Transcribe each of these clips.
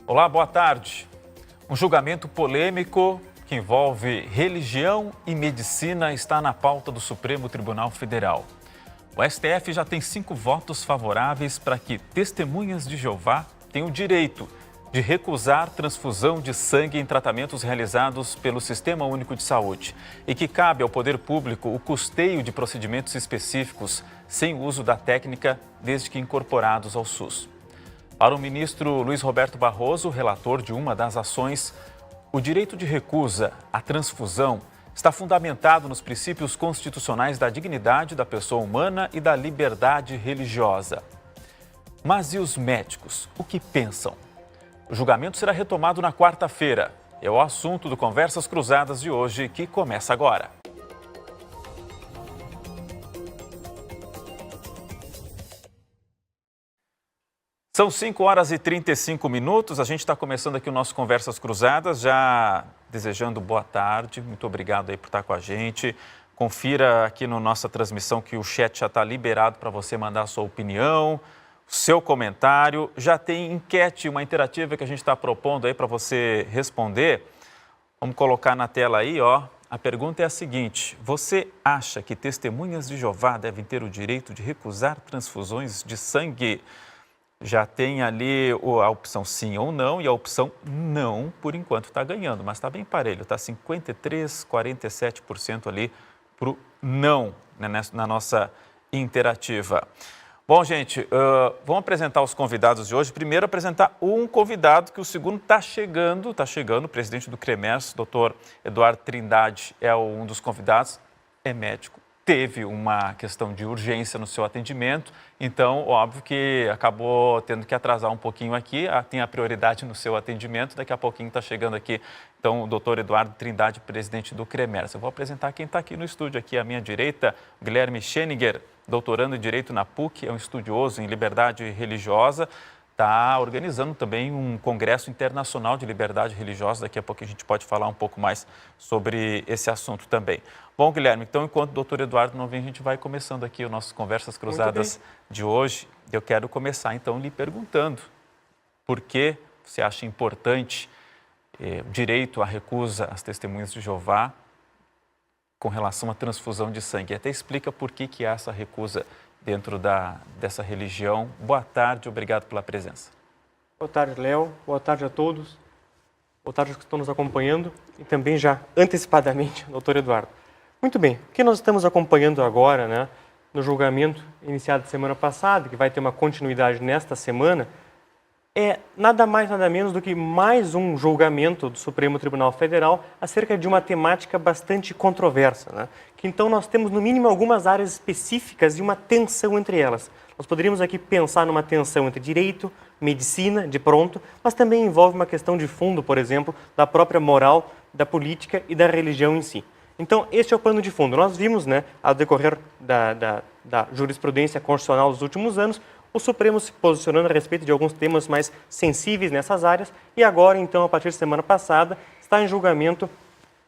Olá, boa tarde. Um julgamento polêmico que envolve religião e medicina está na pauta do Supremo Tribunal Federal. O STF já tem 5 votos favoráveis para que testemunhas de Jeová tenham o direito de recusar transfusão de sangue em tratamentos realizados pelo Sistema Único de Saúde e que cabe ao poder público o custeio de procedimentos específicos sem uso da técnica, desde que incorporados ao SUS. Para o ministro Luiz Roberto Barroso, relator de uma das ações, o direito de recusa à transfusão está fundamentado nos princípios constitucionais da dignidade da pessoa humana e da liberdade religiosa. Mas e os médicos? O que pensam? O julgamento será retomado na quarta-feira. É o assunto do Conversas Cruzadas de hoje, que começa agora. São 5 horas e 35 minutos. A gente está começando aqui o nosso Conversas Cruzadas, já desejando boa tarde. Muito obrigado aí por estar com a gente. Confira aqui na nossa transmissão que o chat já está liberado para você mandar a sua opinião, seu comentário. Já tem enquete, uma interativa que a gente está propondo aí para você responder. Vamos colocar na tela aí, ó. A pergunta é a seguinte: você acha que testemunhas de Jeová devem ter o direito de recusar transfusões de sangue? Já tem ali a opção sim ou não, e a opção não, por enquanto, está ganhando, mas está bem parelho, está 53%, 47% ali para o não, né, na nossa interativa. Bom, gente, vamos apresentar os convidados de hoje. Primeiro, apresentar um convidado, que o segundo está chegando, o presidente do CREMERS, doutor Eduardo Trindade, é um dos convidados, é médico. Teve uma questão de urgência no seu atendimento, então, óbvio que acabou tendo que atrasar um pouquinho aqui, tem a prioridade no seu atendimento, daqui a pouquinho está chegando aqui, então, o doutor Eduardo Trindade, presidente do CREMERS. Eu vou apresentar quem está aqui no estúdio, aqui à minha direita, Guilherme Scheninger, doutorando em Direito na PUC, é um estudioso em liberdade religiosa, está organizando também um congresso internacional de liberdade religiosa. Daqui a pouco a gente pode falar um pouco mais sobre esse assunto também. Bom, Guilherme, então, enquanto o doutor Eduardo não vem, a gente vai começando aqui o nossas Conversas Cruzadas de hoje. Eu quero começar, então, lhe perguntando por que você acha importante o direito à recusa às testemunhas de Jeová com relação à transfusão de sangue. Até explica por que há essa recusa dentro dessa religião. Boa tarde, obrigado pela presença. Boa tarde, Léo. Boa tarde a todos. Boa tarde aos que estão nos acompanhando e também já antecipadamente, doutor Eduardo. Muito bem, o que nós estamos acompanhando agora, né, no julgamento iniciado semana passada, que vai ter uma continuidade nesta semana, é nada mais, nada menos do que mais um julgamento do Supremo Tribunal Federal acerca de uma temática bastante controversa, né? Que então nós temos no mínimo algumas áreas específicas e uma tensão entre elas. Nós poderíamos aqui pensar numa tensão entre direito, medicina, de pronto, mas também envolve uma questão de fundo, por exemplo, da própria moral, da política e da religião em si. Então, este é o pano de fundo. Nós vimos, né, ao decorrer da jurisprudência constitucional dos últimos anos, o Supremo se posicionando a respeito de alguns temas mais sensíveis nessas áreas e agora, então, a partir de semana passada, está em julgamento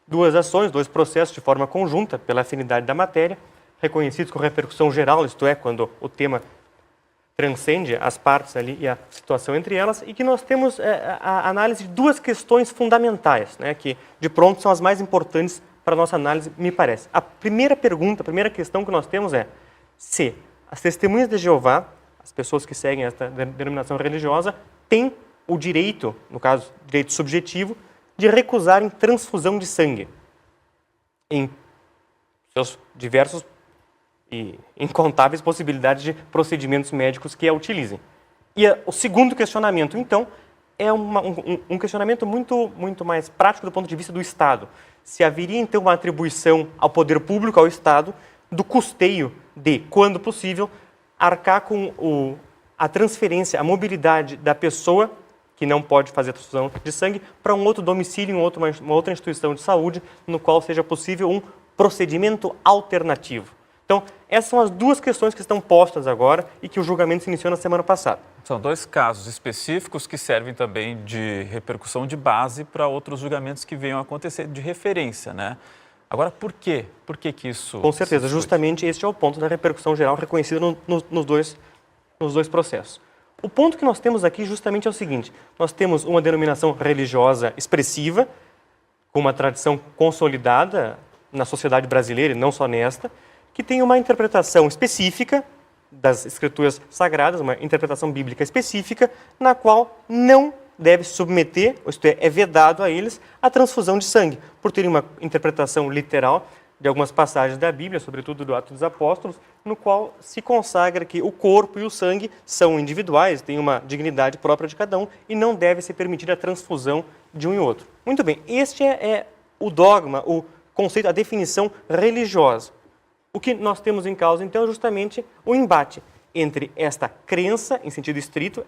2 ações, 2 processos de forma conjunta pela afinidade da matéria, reconhecidos com repercussão geral, isto é, quando o tema transcende as partes ali e a situação entre elas, e que nós temos a análise de 2 questões fundamentais, né, que de pronto são as mais importantes para a nossa análise, me parece. A primeira pergunta, a primeira questão que nós temos é se as testemunhas de Jeová, as pessoas que seguem esta denominação religiosa, têm o direito, no caso, direito subjetivo, de recusarem transfusão de sangue em seus diversos e incontáveis possibilidades de procedimentos médicos que a utilizem. E o segundo questionamento, então, é um questionamento muito mais prático do ponto de vista do Estado. Se haveria, então, uma atribuição ao poder público, ao Estado, do custeio de, quando possível, arcar com a transferência, a mobilidade da pessoa que não pode fazer a transfusão de sangue para um outro domicílio, uma outra instituição de saúde, no qual seja possível um procedimento alternativo. Então, essas são as 2 questões que estão postas agora e que o julgamento se iniciou na semana passada. São 2 casos específicos que servem também de repercussão de base para outros julgamentos que venham a acontecer de referência, né? Agora, por quê? Por que isso... Com certeza, justamente este é o ponto da repercussão geral reconhecida nos dois processos. O ponto que nós temos aqui justamente é o seguinte: nós temos uma denominação religiosa expressiva, com uma tradição consolidada na sociedade brasileira, e não só nesta, que tem uma interpretação específica das escrituras sagradas, uma interpretação bíblica específica, na qual não deve se submeter, isto é vedado a eles, a transfusão de sangue, por terem uma interpretação literal de algumas passagens da Bíblia, sobretudo do Atos dos Apóstolos, no qual se consagra que o corpo e o sangue são individuais, têm uma dignidade própria de cada um e não deve ser permitida a transfusão de um e outro. Muito bem, este é o dogma, o conceito, a definição religiosa. O que nós temos em causa, então, é justamente o embate entre esta crença, em sentido estrito,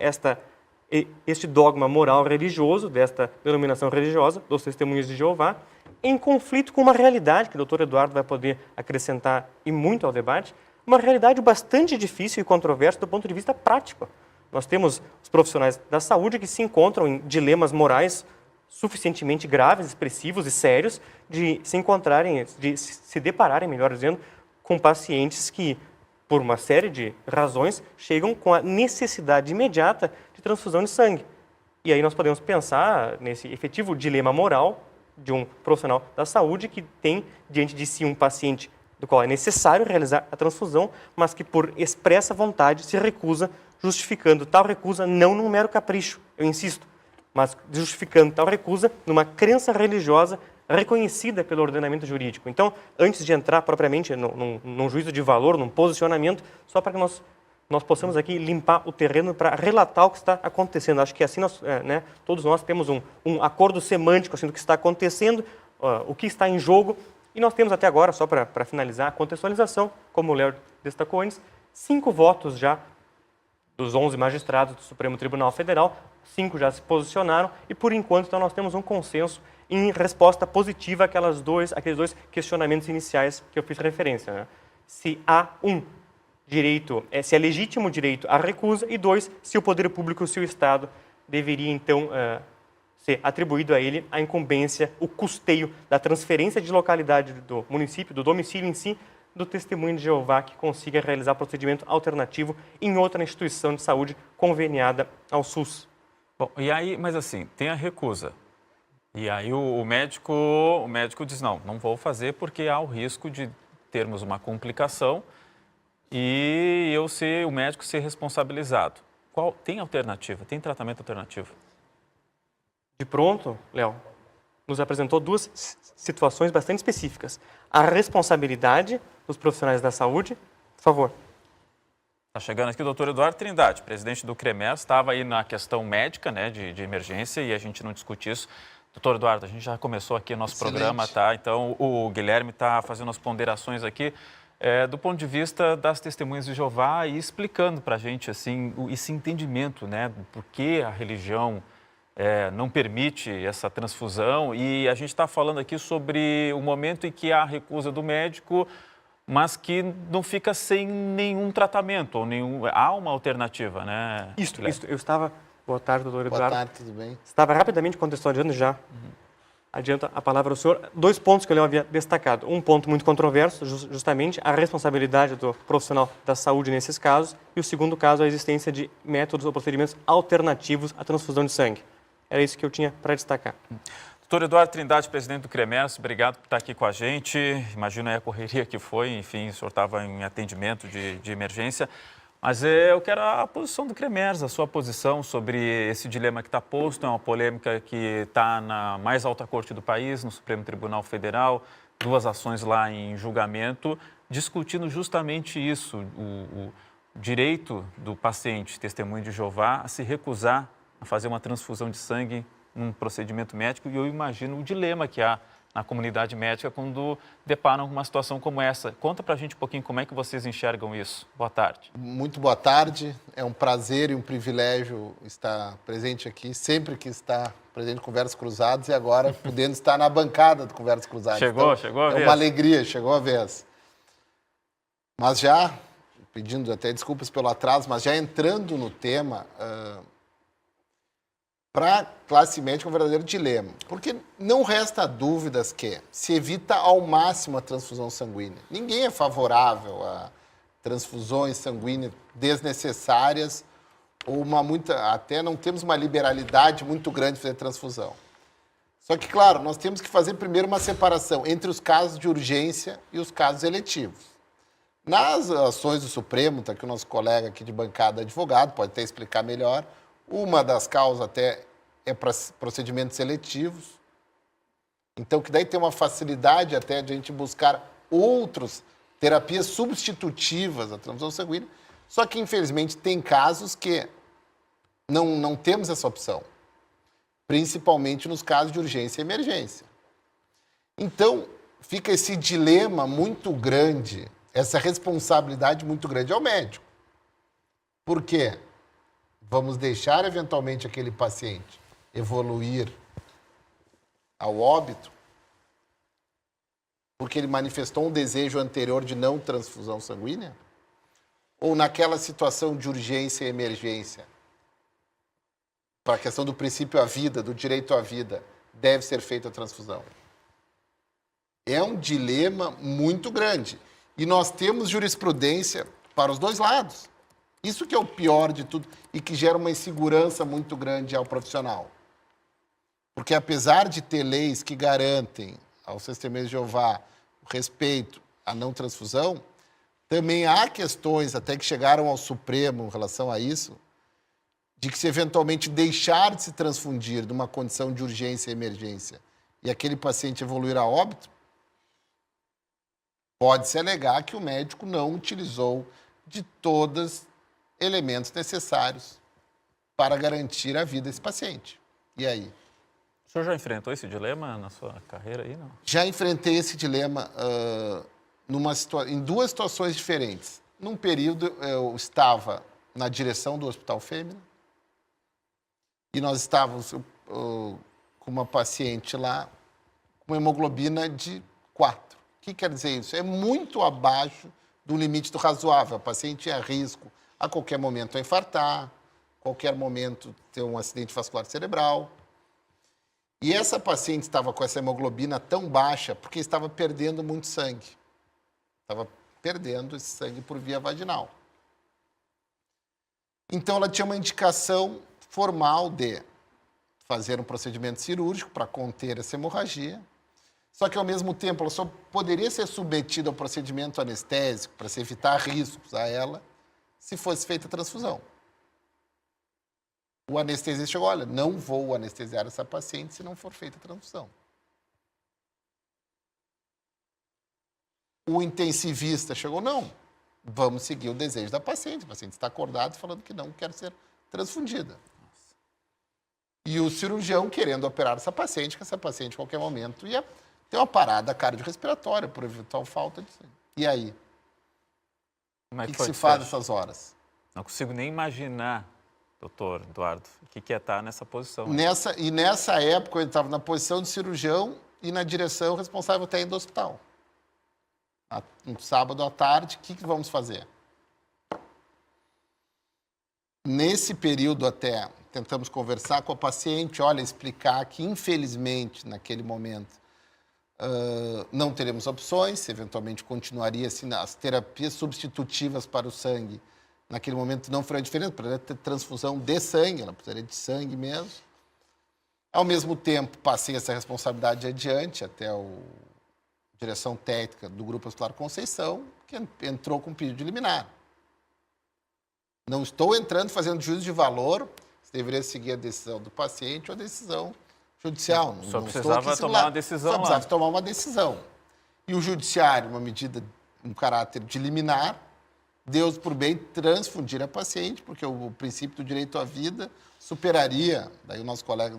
este dogma moral religioso, desta denominação religiosa, dos Testemunhos de Jeová, em conflito com uma realidade, que o Dr. Eduardo vai poder acrescentar e muito ao debate, uma realidade bastante difícil e controversa do ponto de vista prático. Nós temos os profissionais da saúde que se encontram em dilemas morais suficientemente graves, expressivos e sérios de se depararem, melhor dizendo, com pacientes que, por uma série de razões, chegam com a necessidade imediata de transfusão de sangue. E aí nós podemos pensar nesse efetivo dilema moral de um profissional da saúde que tem diante de si um paciente do qual é necessário realizar a transfusão, mas que por expressa vontade se recusa, justificando tal recusa não num mero capricho, eu insisto, mas justificando tal recusa numa crença religiosa reconhecida pelo ordenamento jurídico. Então, antes de entrar propriamente num juízo de valor, num posicionamento, só para que nós possamos aqui limpar o terreno para relatar o que está acontecendo. Acho que assim todos nós temos um acordo semântico assim, do que está acontecendo, o que está em jogo, e nós temos até agora, só para finalizar, a contextualização, como o Léo destacou antes, 5 votos já dos 11 magistrados do Supremo Tribunal Federal, 5 já se posicionaram, e por enquanto então, nós temos um consenso em resposta positiva àqueles dois questionamentos iniciais que eu fiz referência. Né? Se há se é legítimo o direito à recusa, e 2, se o poder público, se o Estado, deveria então ser atribuído a ele a incumbência, o custeio da transferência de localidade do município, do domicílio em si, do testemunho de Jeová que consiga realizar procedimento alternativo em outra instituição de saúde conveniada ao SUS. Bom, e aí, mas assim, tem a recusa. E aí o médico diz, não vou fazer porque há o risco de termos uma complicação e o médico ser responsabilizado. Tem alternativa? Tem tratamento alternativo? De pronto, Léo, nos apresentou 2 situações bastante específicas. A responsabilidade dos profissionais da saúde, por favor. Está chegando aqui o doutor Eduardo Trindade, presidente do CREMERS, estava aí na questão médica, né, de emergência, e a gente não discute isso. Doutor Eduardo, a gente já começou aqui o nosso programa, tá? Então, o Guilherme está fazendo as ponderações aqui do ponto de vista das testemunhas de Jeová e explicando para a gente, assim, esse entendimento, né, do porquê a religião não permite essa transfusão. E a gente está falando aqui sobre o momento em que há a recusa do médico, mas que não fica sem nenhum tratamento, há uma alternativa, né? Isso, eu estava... Boa tarde, doutor Eduardo. Boa tarde, tudo bem? Estava rapidamente contextualizando já. Adianta a palavra ao senhor. 2 pontos que eu havia destacado. Um ponto muito controverso, justamente a responsabilidade do profissional da saúde nesses casos. E o segundo caso, a existência de métodos ou procedimentos alternativos à transfusão de sangue. Era isso que eu tinha para destacar. Doutor Eduardo Trindade, presidente do CREMERS, obrigado por estar aqui com a gente. Imagino aí a correria que foi, enfim, o senhor estava em atendimento de emergência. Mas eu quero a posição do CREMERS, a sua posição sobre esse dilema que está posto. É uma polêmica que está na mais alta corte do país, no Supremo Tribunal Federal, 2 ações lá em julgamento, discutindo justamente isso, o direito do paciente, testemunho de Jeová, a se recusar a fazer uma transfusão de sangue num procedimento médico. E eu imagino o dilema que há na comunidade médica quando deparam com uma situação como essa. Conta pra gente um pouquinho como é que vocês enxergam isso. Boa tarde. Muito boa tarde. É um prazer e um privilégio estar presente aqui, sempre que está presente em Conversas Cruzadas e agora podendo estar na bancada do Conversas Cruzadas. Chegou a vez. É uma alegria, chegou a vez. Mas já, pedindo até desculpas pelo atraso, mas já entrando no tema... Para a classe médica é um verdadeiro dilema, porque não resta dúvidas que se evita ao máximo a transfusão sanguínea. Ninguém é favorável a transfusões sanguíneas desnecessárias ou até não temos uma liberalidade muito grande de fazer transfusão. Só que, claro, nós temos que fazer primeiro uma separação entre os casos de urgência e os casos eletivos. Nas ações do Supremo, está aqui o nosso colega aqui de bancada advogado, pode até explicar melhor, uma das causas até é para procedimentos seletivos. Então, que daí tem uma facilidade até de a gente buscar outras terapias substitutivas à transfusão sanguínea. Só que, infelizmente, tem casos que não temos essa opção, principalmente nos casos de urgência e emergência. Então, fica esse dilema muito grande, essa responsabilidade muito grande ao médico. Por quê? Vamos deixar, eventualmente, aquele paciente evoluir ao óbito porque ele manifestou um desejo anterior de não transfusão sanguínea? Ou naquela situação de urgência e emergência, para a questão do princípio à vida, do direito à vida, deve ser feita a transfusão? É um dilema muito grande. E nós temos jurisprudência para os dois lados. Isso que é o pior de tudo e que gera uma insegurança muito grande ao profissional. Porque apesar de ter leis que garantem aos testemunhas de Jeová o respeito à não transfusão, também há questões, até que chegaram ao Supremo em relação a isso, de que se eventualmente deixar de se transfundir numa condição de urgência e emergência e aquele paciente evoluir a óbito, pode-se alegar que o médico não utilizou de todos os elementos necessários para garantir a vida desse paciente. E aí? O senhor já enfrentou esse dilema na sua carreira aí, não? Já enfrentei esse dilema em duas situações diferentes. Num período, eu estava na direção do Hospital Fêmea e nós estávamos com uma paciente lá com hemoglobina de 4. O que quer dizer isso? É muito abaixo do limite do razoável. A paciente tinha risco a qualquer momento a infartar, a qualquer momento ter um acidente vascular cerebral. E essa paciente estava com essa hemoglobina tão baixa porque estava perdendo muito sangue. Estava perdendo esse sangue por via vaginal. Então, ela tinha uma indicação formal de fazer um procedimento cirúrgico para conter essa hemorragia. Só que, ao mesmo tempo, ela só poderia ser submetida ao procedimento anestésico para se evitar riscos a ela se fosse feita a transfusão. O anestesista chegou, olha, não vou anestesiar essa paciente se não for feita a transfusão. O intensivista chegou, não, vamos seguir o desejo da paciente. A paciente está acordada falando que não quer ser transfundida. E o cirurgião querendo operar essa paciente, que essa paciente, em qualquer momento, ia ter uma parada cardiorrespiratória por eventual falta de sangue. E aí? Como é O que foi se faz nessas horas? Não consigo nem imaginar, doutor Eduardo, o que é estar nessa posição. Nessa época, eu estava na posição de cirurgião e na direção responsável até indo ao hospital. Um sábado à tarde, o que vamos fazer? Nesse período até, tentamos conversar com a paciente, olha, explicar que, infelizmente, naquele momento, não teremos opções, eventualmente continuaria assim, as terapias substitutivas para o sangue. Naquele momento não foi diferente, precisaria ter transfusão de sangue, ela precisaria de sangue mesmo. Ao mesmo tempo, passei essa responsabilidade adiante até a direção técnica do Grupo Hospitalar Conceição, que entrou com pedido de liminar. Não estou entrando fazendo juízo de valor se deveria seguir a decisão do paciente ou a decisão judicial. Só precisava tomar uma decisão. Só precisava tomar uma decisão. E o judiciário, uma medida, um caráter de liminar, deu por bem transfundir a paciente, porque o princípio do direito à vida superaria, daí o nosso colega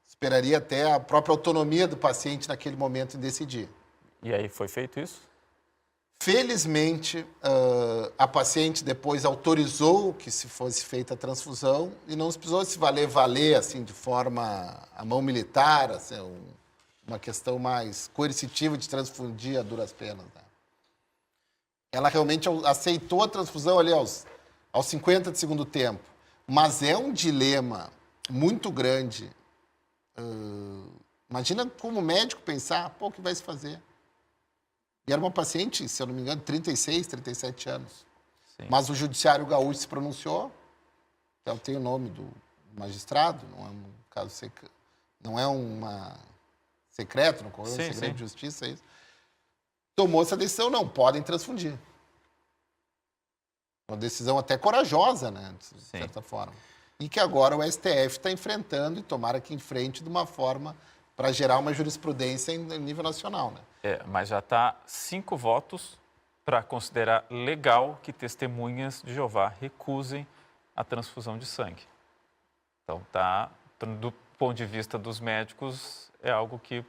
superaria até a própria autonomia do paciente naquele momento em decidir. E aí foi feito isso? Felizmente, a paciente depois autorizou que se fosse feita a transfusão e não se precisou se valer assim, de forma a mão militar, assim, uma questão mais coercitiva de transfundir a duras penas. Né? Ela realmente aceitou a transfusão ali aos 50 de segundo tempo. Mas é um dilema muito grande. Imagina como médico pensar, pô, o que vai se fazer? E era uma paciente, se eu não me engano, 36, 37 anos. Sim. Mas o judiciário gaúcho se pronunciou Então, tem o nome do magistrado, não é um caso não é uma secreto, não correu um segredo de justiça, é isso. Tomou essa decisão, não podem transfundir. Uma decisão até corajosa, né, de certa forma. E que agora o STF está enfrentando e tomara que enfrente de uma forma para gerar uma jurisprudência em nível nacional, né? Mas já está 5 votos para considerar legal que testemunhas de Jeová recusem a transfusão de sangue. Então, do ponto de vista dos médicos, é algo que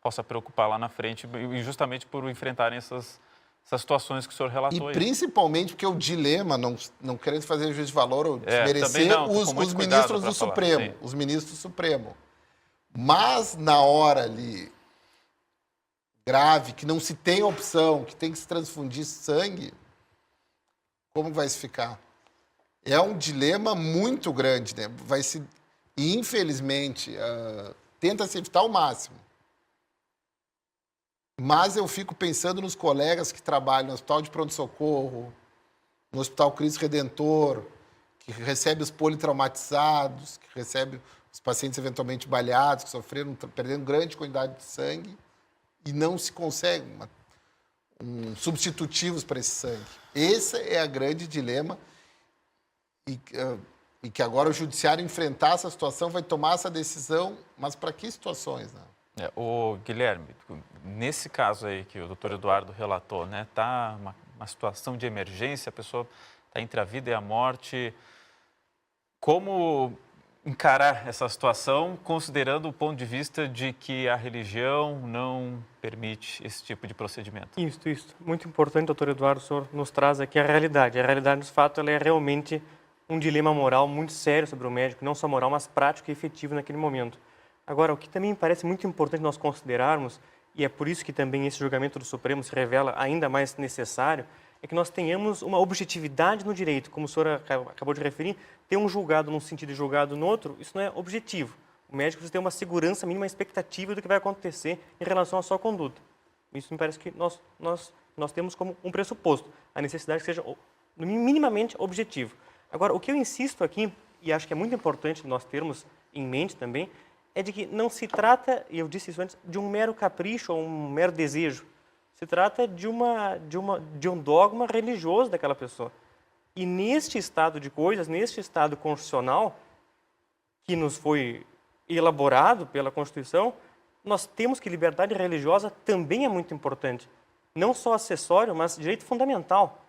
possa preocupar lá na frente, e justamente por enfrentarem essas situações que o senhor relatou aí. E principalmente porque o dilema, não querendo fazer juízo de valor ou desmerecer os ministros do Supremo, os ministros do Supremo. Mas na hora ali grave, que não se tem opção, que tem que se transfundir sangue, como vai se ficar? É um dilema muito grande, né? E infelizmente, tenta-se evitar ao máximo. Mas eu fico pensando nos colegas que trabalham no Hospital de Pronto-Socorro, no Hospital Cristo Redentor, que recebe os politraumatizados, que recebe os pacientes eventualmente baleados, que sofreram, perdendo grande quantidade de sangue, e não se consegue substitutivos para esse sangue. Esse é a grande dilema, e que agora o judiciário enfrentar essa situação, vai tomar essa decisão, mas para que situações, né? Guilherme, nesse caso aí que o doutor Eduardo relatou, né, tá uma situação de emergência, a pessoa está entre a vida e a morte. Como encarar essa situação, considerando o ponto de vista de que a religião não permite esse tipo de procedimento? Isso. Muito importante, doutor Eduardo, o senhor nos traz aqui a realidade. A realidade, de fato, ela é realmente um dilema moral muito sério sobre o médico, não só moral, mas prático e efetivo naquele momento. Agora, o que também me parece muito importante nós considerarmos, e é por isso que também esse julgamento do Supremo se revela ainda mais necessário, é que nós tenhamos uma objetividade no direito. Como o senhor acabou de referir, ter um julgado num sentido e julgado no outro, isso não é objetivo. O médico precisa ter uma segurança mínima, uma expectativa do que vai acontecer em relação à sua conduta. Isso me parece que nós temos como um pressuposto, a necessidade que seja minimamente objetivo. Agora, o que eu insisto aqui, e acho que é muito importante nós termos em mente também, é de que não se trata, e eu disse isso antes, de um mero capricho ou um mero desejo. Se trata de um dogma religioso daquela pessoa. E neste estado de coisas, neste estado constitucional, que nos foi elaborado pela Constituição, nós temos que liberdade religiosa também é muito importante. Não só acessório, mas direito fundamental.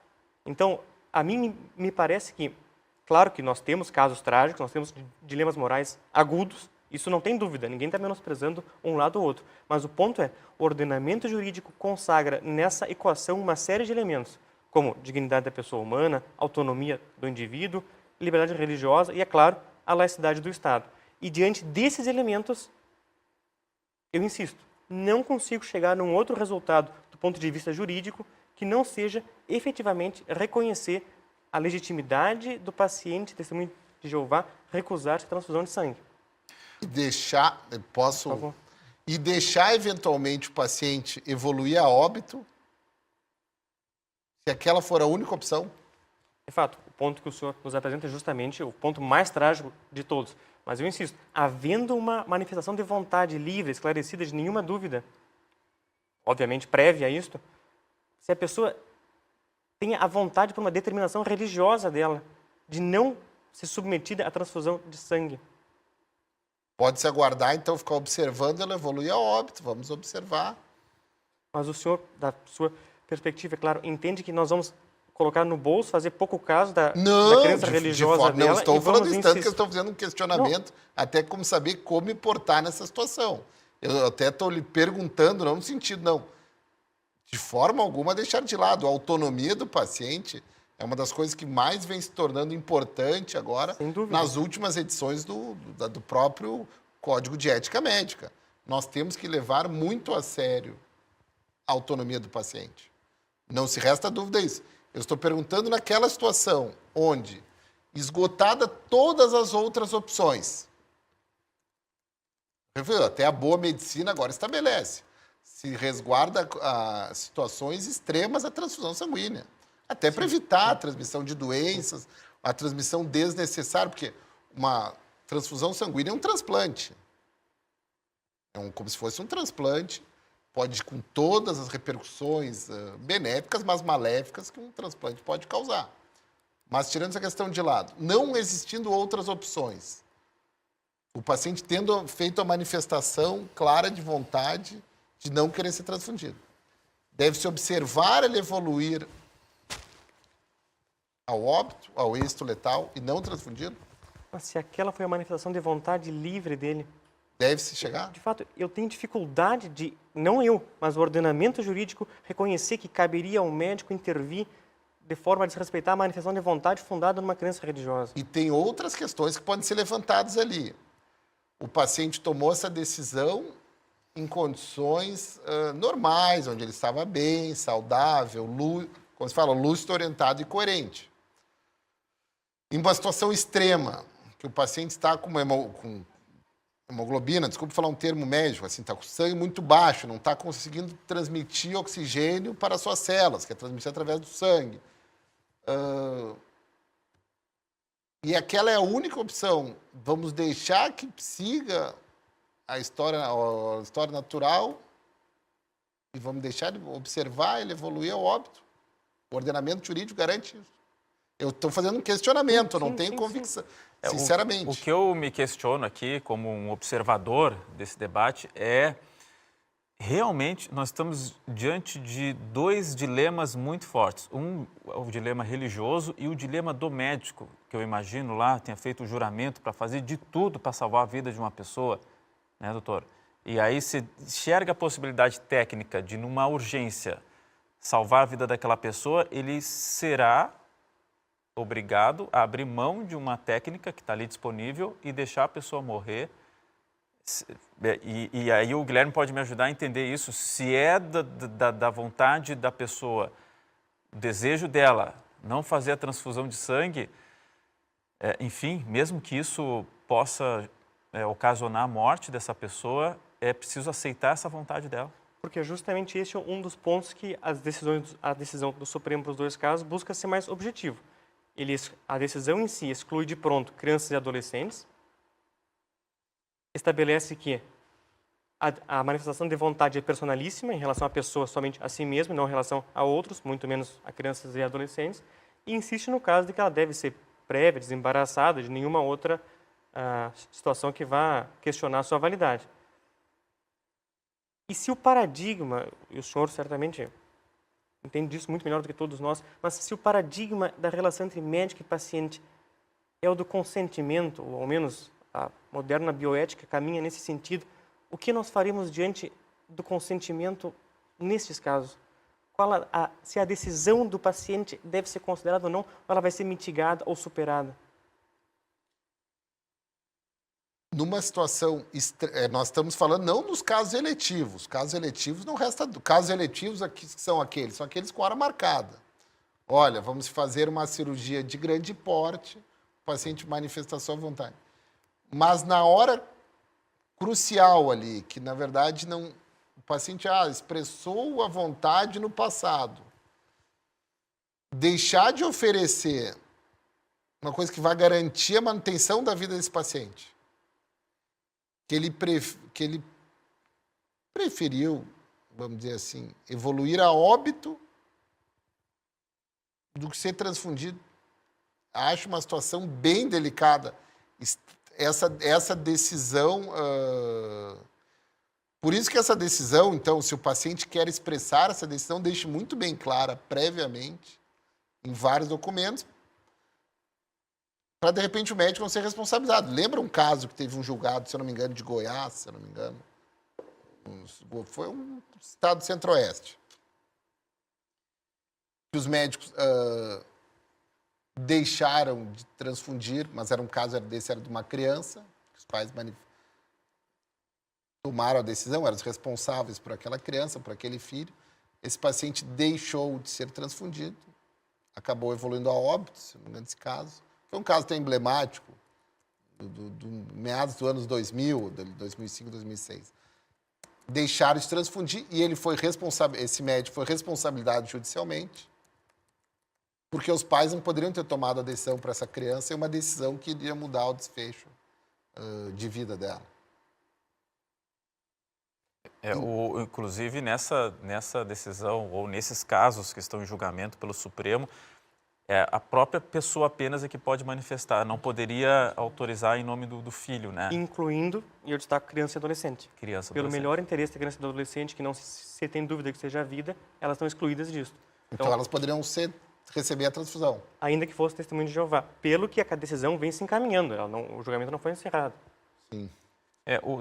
Então, a mim me parece que, claro que nós temos casos trágicos, nós temos dilemas morais agudos, isso não tem dúvida, ninguém está menosprezando um lado ou outro. Mas o ponto é, o ordenamento jurídico consagra nessa equação uma série de elementos, como dignidade da pessoa humana, autonomia do indivíduo, liberdade religiosa e, é claro, a laicidade do Estado. E diante desses elementos, eu insisto, não consigo chegar a um outro resultado do ponto de vista jurídico que não seja efetivamente reconhecer a legitimidade do paciente, testemunho de Jeová, recusar-se a transfusão de sangue. E deixar eventualmente o paciente evoluir a óbito, se aquela for a única opção? De fato, o ponto que o senhor nos apresenta é justamente o ponto mais trágico de todos. Mas eu insisto, havendo uma manifestação de vontade livre, esclarecida, de nenhuma dúvida, obviamente prévia a isto, se a pessoa tem a vontade por uma determinação religiosa dela, de não ser submetida à transfusão de sangue. Pode-se aguardar, então, ficar observando ela evoluir a óbito. Vamos observar. Mas o senhor, da sua perspectiva, é claro, entende que nós vamos colocar no bolso, fazer pouco caso da crença religiosa dela. Não estou falando isso, tanto que eu estou fazendo um questionamento, até como saber como me portar nessa situação. Eu até estou lhe perguntando, não no sentido, não. De forma alguma deixar de lado. A autonomia do paciente é uma das coisas que mais vem se tornando importante agora nas últimas edições do próprio Código de Ética Médica. Nós temos que levar muito a sério a autonomia do paciente. Não se resta dúvida disso. Eu estou perguntando naquela situação onde, esgotada todas as outras opções, até a boa medicina agora estabelece, se resguarda a situações extremas da transfusão sanguínea. Até para evitar a transmissão de doenças uma transmissão desnecessária, porque uma transfusão sanguínea é um transplante. Como se fosse um transplante, pode com todas as repercussões benéficas, mas maléficas que um transplante pode causar. Mas tirando essa questão de lado, não existindo outras opções, o paciente tendo feito a manifestação clara de vontade de não querer ser transfundido. Deve-se observar ele evoluir ao óbito, ao êxito letal e não transfundido? Mas se aquela foi a manifestação de vontade livre dele, Deve-se chegar? de fato, eu tenho dificuldade de, não eu, mas o ordenamento jurídico, reconhecer que caberia ao médico intervir de forma a desrespeitar a manifestação de vontade fundada numa crença religiosa. E tem outras questões que podem ser levantadas ali. O paciente tomou essa decisão em condições normais, onde ele estava bem, saudável, como se fala, lúcido, orientado e coerente. Em uma situação extrema, que o paciente está com hemoglobina, desculpe falar um termo médico, assim, está com sangue muito baixo, não está conseguindo transmitir oxigênio para as suas células, que é transmitir através do sangue. E aquela é a única opção. Vamos deixar que siga a história natural e vamos deixar ele observar, ele evoluir ao óbito. O ordenamento jurídico garante isso. Eu estou fazendo um questionamento, eu não tenho convicção. Sinceramente. O que eu me questiono aqui, como um observador desse debate, é realmente nós estamos diante de dois dilemas muito fortes. Um, o dilema religioso e o dilema do médico, que eu imagino lá tenha feito o juramento para fazer de tudo para salvar a vida de uma pessoa, né, doutor? E aí se enxerga a possibilidade técnica de, numa urgência, salvar a vida daquela pessoa, ele será obrigado a abrir mão de uma técnica que está ali disponível e deixar a pessoa morrer. E aí o Guilherme pode me ajudar a entender isso. Se é da vontade da pessoa, o desejo dela não fazer a transfusão de sangue, enfim, mesmo que isso possa ocasionar a morte dessa pessoa, é preciso aceitar essa vontade dela. Porque justamente esse é um dos pontos que a decisão do Supremo para os dois casos busca ser mais objetivo. A decisão em si exclui de pronto crianças e adolescentes, estabelece que a manifestação de vontade é personalíssima em relação à pessoa somente a si mesma, não em relação a outros, muito menos a crianças e adolescentes, e insiste no caso de que ela deve ser prévia, desembaraçada de nenhuma outra situação que vá questionar a sua validade. E se o paradigma, e o senhor certamente entende disso muito melhor do que todos nós, mas se o paradigma da relação entre médico e paciente é o do consentimento, ou ao menos a moderna bioética caminha nesse sentido, o que nós faremos diante do consentimento nestes casos? Se a decisão do paciente deve ser considerada ou não, ou ela vai ser mitigada ou superada? Numa situação, nós estamos falando não dos casos eletivos. Casos eletivos não resta. Casos eletivos aqui são aqueles com hora marcada. Olha, vamos fazer uma cirurgia de grande porte, o paciente manifesta a sua vontade. Mas na hora crucial ali, que na verdade o paciente expressou a vontade no passado, deixar de oferecer uma coisa que vai garantir a manutenção da vida desse paciente, que ele preferiu, vamos dizer assim, evoluir a óbito do que ser transfundido. Acho uma situação bem delicada. Essa decisão... Por isso que essa decisão, então, se o paciente quer expressar essa decisão, deixe muito bem clara previamente, em vários documentos, para, de repente, o médico não ser responsabilizado. Lembra um caso que teve um julgado, se eu não me engano, de Goiás, se eu não me engano? Foi um estado do Centro-Oeste. Que os médicos deixaram de transfundir, mas era um caso desse, era de uma criança, que os pais tomaram a decisão, eram os responsáveis por aquela criança, por aquele filho. Esse paciente deixou de ser transfundido, acabou evoluindo a óbito, se não me engano, nesse caso. Foi um caso até emblemático, do meados dos anos 2000, 2005, 2006. Deixaram de transfundir e ele foi esse médico foi responsabilizado judicialmente porque os pais não poderiam ter tomado a decisão para essa criança e uma decisão que iria mudar o desfecho de vida dela. Inclusive, nessa decisão, ou nesses casos que estão em julgamento pelo Supremo, a própria pessoa apenas é que pode manifestar, não poderia autorizar em nome do filho, né? Incluindo, e eu destaco criança e adolescente. Pelo melhor interesse da criança e do adolescente, que não se tem dúvida que seja a vida, elas estão excluídas disso. Então elas poderiam receber a transfusão. Ainda que fosse testemunho de Jeová. Pelo que a decisão vem se encaminhando, o julgamento não foi encerrado. Sim.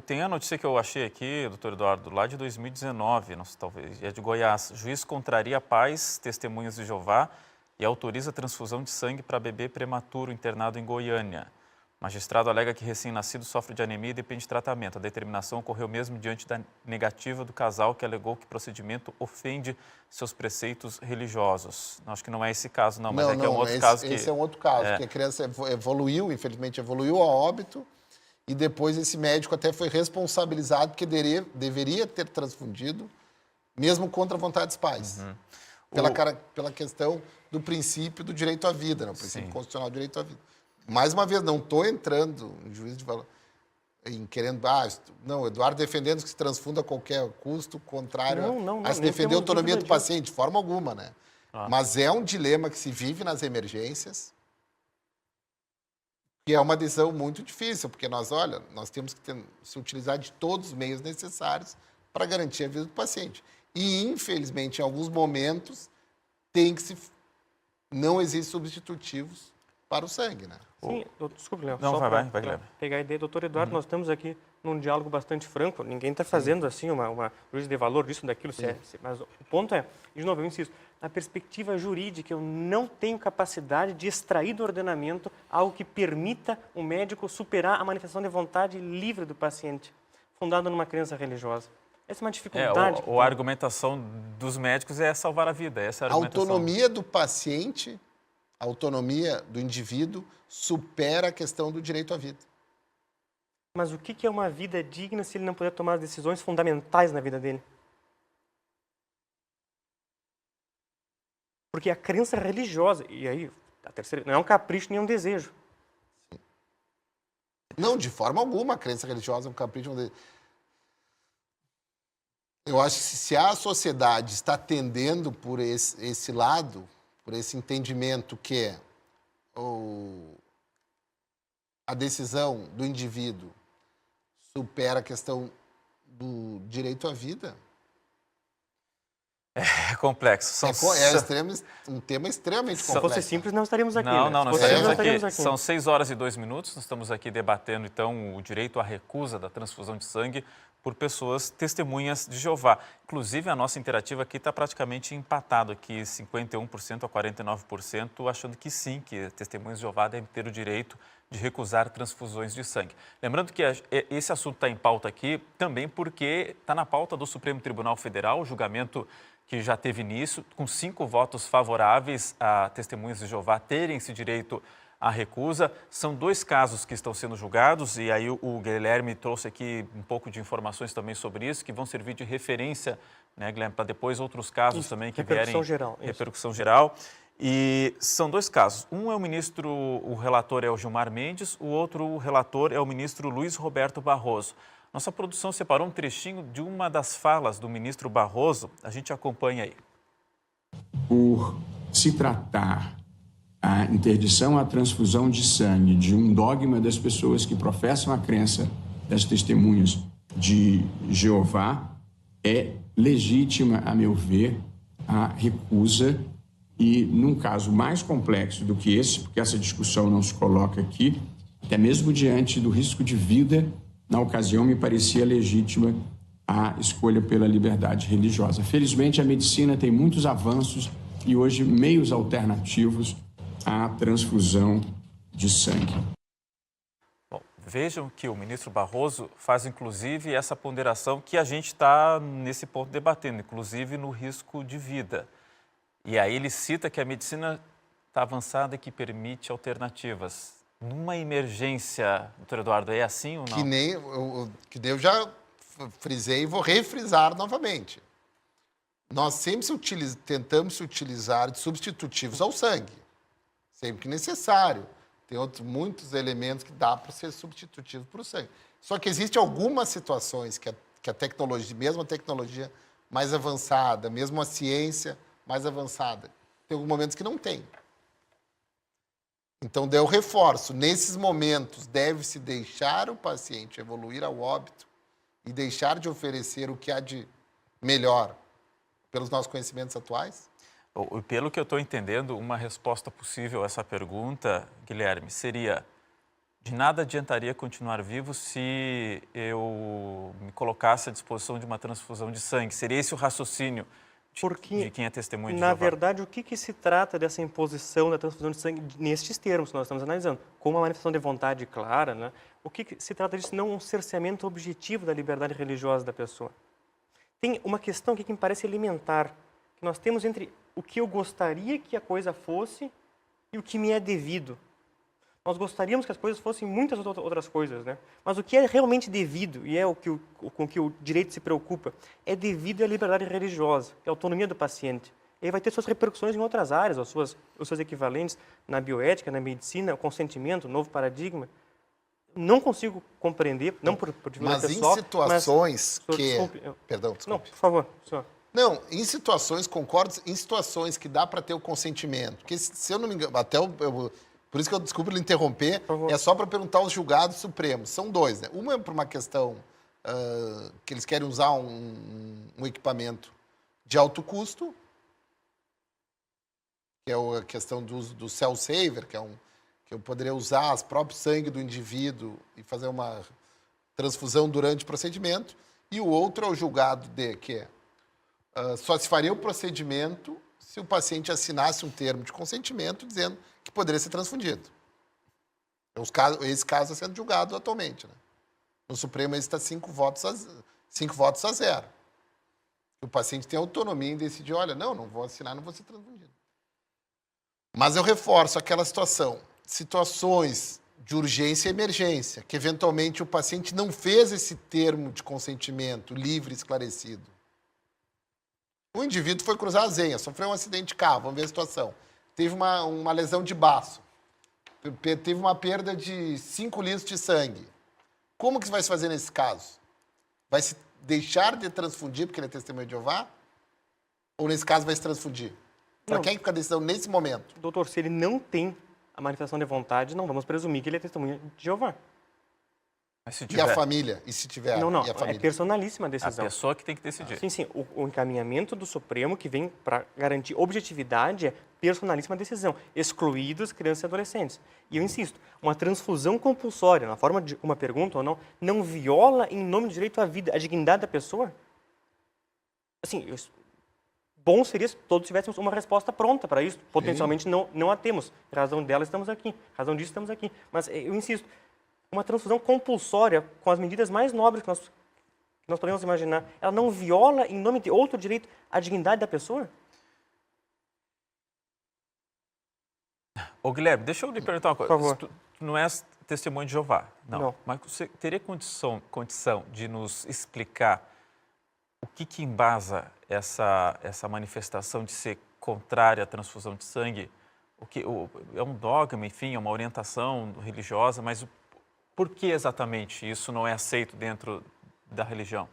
Tem a notícia que eu achei aqui, doutor Eduardo, lá de 2019, talvez, é de Goiás. Juiz contraria pais, testemunhas de Jeová e autoriza a transfusão de sangue para bebê prematuro internado em Goiânia. Magistrado alega que recém-nascido sofre de anemia e depende de tratamento. A determinação ocorreu mesmo diante da negativa do casal, que alegou que o procedimento ofende seus preceitos religiosos. Acho que não é esse caso, não, mas que é um outro caso que... Esse é um outro caso, que a criança infelizmente evoluiu a óbito, e depois esse médico até foi responsabilizado porque deveria ter transfundido, mesmo contra a vontade dos pais. Uhum. Pela questão do princípio do direito à vida, né? O princípio constitucional do direito à vida. Mais uma vez, não estou entrando em juízo de valor, em querendo... não, Eduardo defendendo que se transfunda a qualquer custo, contrário a se defender a autonomia do paciente, de forma alguma, né? Mas é um dilema que se vive nas emergências, que é uma decisão muito difícil, porque nós temos que se utilizar de todos os meios necessários para garantir a vida do paciente. E, infelizmente, em alguns momentos, não existem substitutivos para o sangue, né? Sim, desculpe, Léo. Não, vai, Guilherme. Pegar a ideia, doutor Eduardo, nós estamos aqui num diálogo bastante franco, ninguém está fazendo assim uma juízo de valor disso, daquilo, mas o ponto é, de novo, eu insisto, na perspectiva jurídica, eu não tenho capacidade de extrair do ordenamento algo que permita o médico superar a manifestação de vontade livre do paciente, fundada numa crença religiosa. Essa é uma dificuldade. A argumentação dos médicos é salvar a vida, essa é a argumentação. A autonomia do paciente, a autonomia do indivíduo, supera a questão do direito à vida. Mas o que é uma vida digna se ele não puder tomar as decisões fundamentais na vida dele? Porque a crença religiosa, e aí, a terceira, não é um capricho nem um desejo. Sim. Não, de forma alguma, a crença religiosa é um capricho, um desejo. Eu acho que se a sociedade está tendendo por esse lado, por esse entendimento que é a decisão do indivíduo supera a questão do direito à vida. É complexo. Um tema extremamente complexo. Se fosse simples, não estaríamos aqui. Não estaríamos aqui. São 6 horas e 2 minutos. Nós estamos aqui debatendo, então, o direito à recusa da transfusão de sangue por pessoas testemunhas de Jeová. Inclusive, a nossa interativa aqui está praticamente empatado aqui, 51% a 49%, achando que sim, que testemunhas de Jeová devem ter o direito de recusar transfusões de sangue. Lembrando que esse assunto está em pauta aqui também porque está na pauta do Supremo Tribunal Federal, o julgamento que já teve início, com 5 votos favoráveis a testemunhas de Jeová terem esse direito à recusa. São 2 casos que estão sendo julgados e aí o Guilherme trouxe aqui um pouco de informações também sobre isso, que vão servir de referência, né, Guilherme, para depois outros casos também que vierem. Repercussão geral. E são 2 casos. Um é o relator é o Gilmar Mendes, o outro relator é o ministro Luiz Roberto Barroso. Nossa produção separou um trechinho de uma das falas do ministro Barroso. A gente acompanha aí. Por se tratar a interdição à transfusão de sangue de um dogma das pessoas que professam a crença das testemunhas de Jeová, é legítima, a meu ver, a recusa. E num caso mais complexo do que esse, porque essa discussão não se coloca aqui, até mesmo diante do risco de vida, na ocasião me parecia legítima a escolha pela liberdade religiosa. Felizmente, a medicina tem muitos avanços e hoje meios alternativos à transfusão de sangue. Bom, vejam que o ministro Barroso faz, inclusive, essa ponderação que a gente está, nesse ponto, debatendo, inclusive no risco de vida. E aí ele cita que a medicina está avançada e que permite alternativas. Numa emergência, doutor Eduardo, é assim ou não? Que eu já frisei e vou refrisar novamente. Nós sempre tentamos se utilizar de substitutivos ao sangue. sempre que necessário. Tem muitos elementos que dá para ser substitutivo para o sangue. Só que existem algumas situações que a tecnologia, mesmo a tecnologia mais avançada, mesmo a ciência mais avançada, tem alguns momentos que não tem. Então, daí eu reforço, nesses momentos deve-se deixar o paciente evoluir ao óbito e deixar de oferecer o que há de melhor pelos nossos conhecimentos atuais? Pelo que eu estou entendendo, uma resposta possível a essa pergunta, Guilherme, seria: de nada adiantaria continuar vivo se eu me colocasse à disposição de uma transfusão de sangue. Seria esse o raciocínio de quem é testemunha de Jeová? Na verdade, o que se trata dessa imposição da transfusão de sangue nestes termos que nós estamos analisando? Como uma manifestação de vontade clara, né? O que se trata disso? Não um cerceamento objetivo da liberdade religiosa da pessoa. Tem uma questão aqui que me parece elementar, que nós temos entre o que eu gostaria que a coisa fosse e o que me é devido. Nós gostaríamos que as coisas fossem muitas outras coisas, né? Mas o que é realmente devido, e é com que o direito se preocupa, é devido à liberdade religiosa, à autonomia do paciente. Ele vai ter suas repercussões em outras áreas, os seus equivalentes na bioética, na medicina, o consentimento, o novo paradigma. Não consigo compreender, não por dificuldade pessoal, mas em situações mas, que... Perdão, desculpe. Não, por favor, senhor. Não, em situações, concordo, em situações que dá para ter o consentimento. Porque, se eu não me engano, por isso que eu desculpe lhe interromper, é só para perguntar aos julgados supremos. São dois, né? Uma é por uma questão que eles querem usar um equipamento de alto custo, que é a questão do cell saver, que eu poderia usar o próprio sangue do indivíduo e fazer uma transfusão durante o procedimento. E o outro é o julgado que só se faria o procedimento se o paciente assinasse um termo de consentimento dizendo que poderia ser transfundido. Esse caso está sendo julgado atualmente, né? No Supremo está 5 votos a 0. O paciente tem autonomia em decidir, olha, não vou assinar, não vou ser transfundido. Mas eu reforço aquela situações de urgência e emergência, que eventualmente o paciente não fez esse termo de consentimento livre e esclarecido. O indivíduo foi cruzar a zenha, sofreu um acidente de carro, vamos ver a situação. Teve uma lesão de baço, teve uma perda de 5 litros de sangue. Como que vai se fazer nesse caso? Vai se deixar de transfundir porque ele é testemunha de Jeová? Ou nesse caso vai se transfundir? Para quem fica a decisão nesse momento? Doutor, se ele não tem a manifestação de vontade, não vamos presumir que ele é testemunha de Jeová. Mas se E tiver... a família? E se tiver? Não, e a família? é personalíssima a decisão. A pessoa que tem que decidir. Sim. O encaminhamento do Supremo, que vem para garantir objetividade, é personalíssima decisão, excluídos crianças e adolescentes. E eu insisto, uma transfusão compulsória, na forma de uma pergunta ou não viola em nome do direito à vida, a dignidade da pessoa? Assim, bom seria se todos tivéssemos uma resposta pronta para isso. Potencialmente não a temos. Razão dela estamos aqui. Razão disso estamos aqui. Mas eu insisto, uma transfusão compulsória com as medidas mais nobres que nós podemos imaginar, ela não viola em nome de outro direito a dignidade da pessoa? Ô Guilherme, deixa eu lhe perguntar uma coisa. Por favor. Tu não és testemunho de Jeová, Não. Mas você teria condição de nos explicar o que embasa essa manifestação de ser contrária à transfusão de sangue? É um dogma, enfim, é uma orientação religiosa, mas por que exatamente isso não é aceito dentro da religião?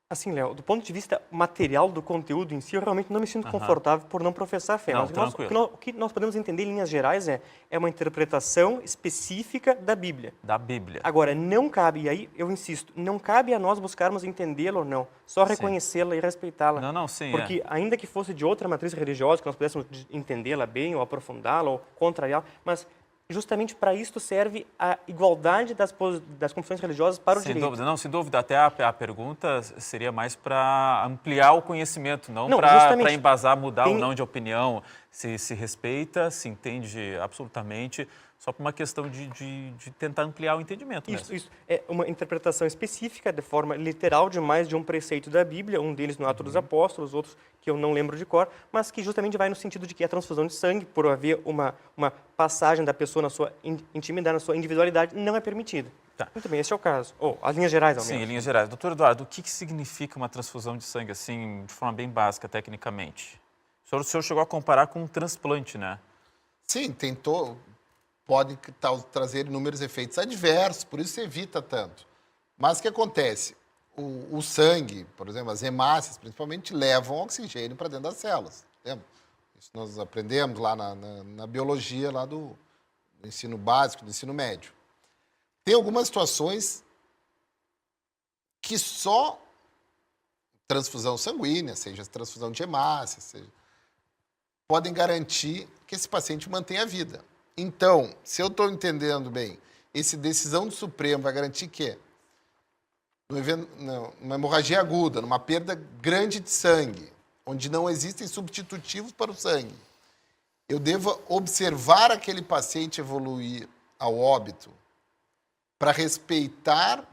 Assim, Léo, do ponto de vista material do conteúdo em si, eu realmente não me sinto confortável por não professar fé. Não, Mas tranquilo. o que nós podemos entender em linhas gerais é uma interpretação específica da Bíblia. Da Bíblia. Agora, não cabe, e aí eu insisto, não cabe a nós buscarmos entendê-la ou não, só reconhecê-la e respeitá-la. Não, sim. Porque ainda que fosse de outra matriz religiosa, que nós pudéssemos entendê-la bem, ou aprofundá-la, ou contrariá-la, mas justamente para isto serve a igualdade das confissões religiosas para o direito. Sem dúvida. Até a pergunta seria mais para ampliar o conhecimento, não para embasar, mudar ou não de opinião. Se respeita, se entende absolutamente, só por uma questão de tentar ampliar o entendimento mesmo. Isso é uma interpretação específica, de forma literal, de mais de um preceito da Bíblia, um deles no Ato dos Apóstolos, outros que eu não lembro de cor, mas que justamente vai no sentido de que a transfusão de sangue, por haver uma passagem da pessoa na sua intimidade, na sua individualidade, não é permitida. Tá. Muito bem, esse é o caso. Ou as linhas gerais, ao menos. Sim, em linhas gerais. Doutor Eduardo, o que significa uma transfusão de sangue, assim, de forma bem básica, tecnicamente? O senhor chegou a comparar com um transplante, né? Sim, pode trazer inúmeros efeitos adversos, por isso se evita tanto. Mas o que acontece? O sangue, por exemplo, as hemácias, principalmente, levam oxigênio para dentro das células. Lembra? Isso nós aprendemos lá na biologia lá do ensino básico, do ensino médio. Tem algumas situações que só transfusão sanguínea, seja transfusão de hemácias, podem garantir que esse paciente mantenha a vida. Então, se eu estou entendendo bem, essa decisão do Supremo vai garantir que, numa hemorragia aguda, numa perda grande de sangue, onde não existem substitutivos para o sangue, eu devo observar aquele paciente evoluir ao óbito para respeitar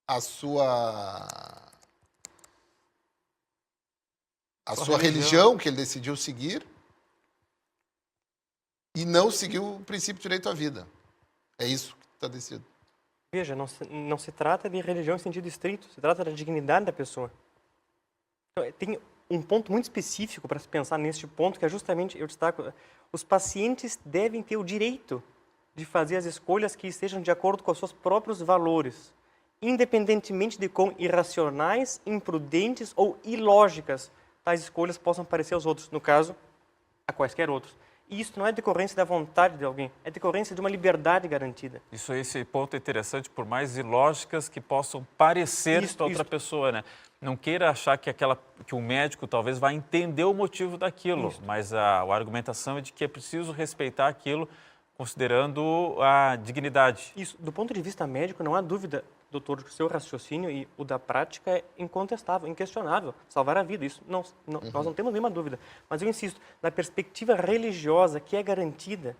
a sua religião que ele decidiu seguir e não seguiu o princípio de direito à vida. É isso que está decidido. Veja, não se trata de religião em sentido estrito, se trata da dignidade da pessoa. Tem um ponto muito específico para se pensar neste ponto, que é justamente, eu destaco, os pacientes devem ter o direito de fazer as escolhas que estejam de acordo com os seus próprios valores, independentemente de quão irracionais, imprudentes ou ilógicas tais escolhas possam parecer aos outros, no caso, a quaisquer outros. E isso não é decorrência da vontade de alguém, é decorrência de uma liberdade garantida. Esse ponto é interessante, por mais ilógicas que possam parecer para outra pessoa, né? Não queira achar que o médico talvez vai entender o motivo daquilo, mas a argumentação é de que é preciso respeitar aquilo, considerando a dignidade. Isso, do ponto de vista médico, não há dúvida, doutor, que o seu raciocínio e o da prática é incontestável, inquestionável, salvar a vida, isso nós não temos nenhuma dúvida. Mas eu insisto, na perspectiva religiosa que é garantida,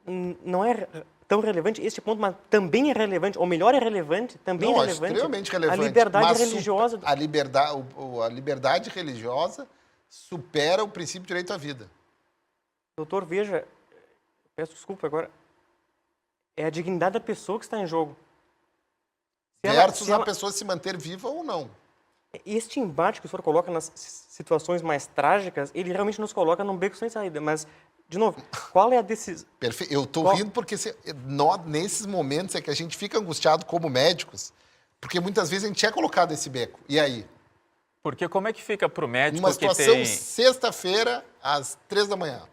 não é tão relevante este ponto, mas também é relevante, ou melhor, é relevante, também é relevante. Extremamente relevante. A liberdade religiosa. A liberdade religiosa supera o princípio de direito à vida. Doutor, veja, peço desculpa agora, é a dignidade da pessoa que está em jogo. Versus a pessoa se manter viva ou não. Este embate que o senhor coloca nas situações mais trágicas, ele realmente nos coloca num beco sem saída, mas... De novo, qual é a decisão? Perfeito. Eu estou rindo porque nesses momentos é que a gente fica angustiado como médicos, porque muitas vezes a gente é colocado nesse beco. E aí? Porque como é que fica para o médico Uma situação sexta-feira, às 3h.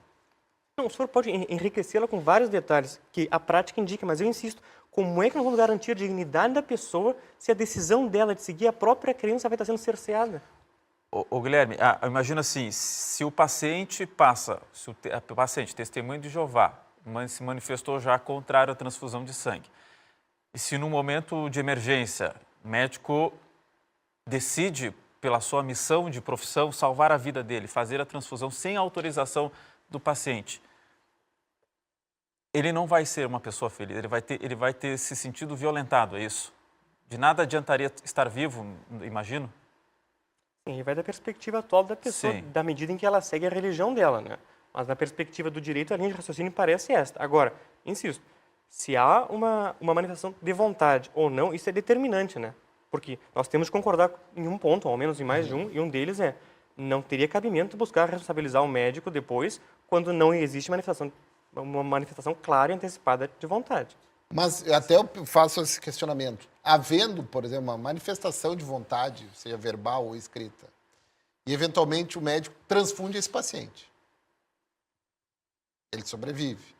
Não, o senhor pode enriquecê-la com vários detalhes que a prática indica, mas eu insisto, como é que nós vamos garantir a dignidade da pessoa se a decisão dela de seguir a própria crença vai estar sendo cerceada? Ô Guilherme, imagina assim, se o paciente testemunho de Jeová, se manifestou já contrário à transfusão de sangue, e se no momento de emergência o médico decide, pela sua missão de profissão, salvar a vida dele, fazer a transfusão sem autorização do paciente, ele não vai ser uma pessoa feliz, ele vai ter se sentido violentado, é isso? De nada adiantaria estar vivo, imagino? Sim, vai da perspectiva atual da pessoa, Sim. da medida em que ela segue a religião dela, né? Mas na perspectiva do direito, a linha de raciocínio parece esta. Agora, insisto, se há uma manifestação de vontade ou não, isso é determinante, né? Porque nós temos que concordar em um ponto, ou ao menos em mais de um, e um deles é, não teria cabimento buscar responsabilizar o médico depois, quando não existe uma manifestação clara e antecipada de vontade. Mas até eu faço esse questionamento. Havendo, por exemplo, uma manifestação de vontade, seja verbal ou escrita, e eventualmente o médico transfunde esse paciente. Ele sobrevive.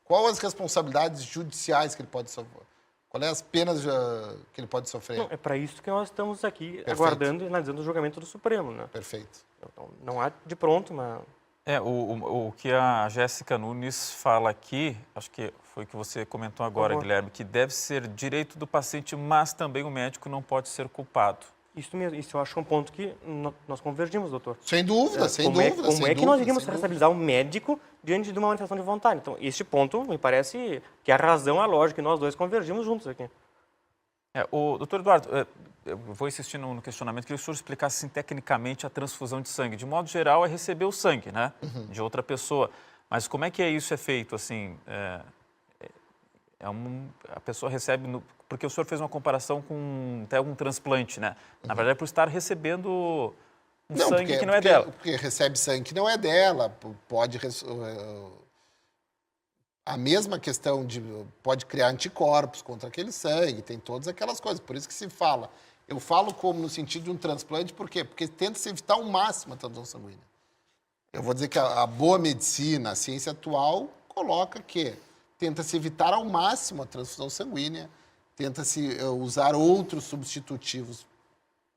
Qual as responsabilidades judiciais que ele pode sofrer? Qual é as penas que ele pode sofrer? Não, é para isso que nós estamos aqui Aguardando e analisando o julgamento do Supremo, né? Perfeito. Então, não há de pronto uma... O que a Jéssica Nunes fala aqui, acho que foi o que você comentou agora, Guilherme, que deve ser direito do paciente, mas também o médico não pode ser culpado. Isso mesmo, isso eu acho um ponto que nós convergimos, doutor. Sem dúvida, sem dúvida. Como é que nós iríamos responsabilizar o médico diante de uma manifestação de vontade? Então, este ponto me parece que a razão, a lógica, e nós dois convergimos juntos aqui. Doutor Eduardo, eu vou insistir no questionamento, que o senhor explicasse assim, tecnicamente a transfusão de sangue. De modo geral, é receber o sangue, né, de outra pessoa. Mas como é que isso é feito? Assim, a pessoa recebe, porque o senhor fez uma comparação com até um transplante, né? Na verdade, é por estar recebendo sangue que não é dela. Porque recebe sangue que não é dela, pode... A mesma questão pode criar anticorpos contra aquele sangue, tem todas aquelas coisas. Por isso que se fala. Eu falo como no sentido de um transplante, por quê? Porque tenta-se evitar ao máximo a transfusão sanguínea. Eu vou dizer que a boa medicina, a ciência atual, coloca que tenta-se evitar ao máximo a transfusão sanguínea, tenta-se usar outros substitutivos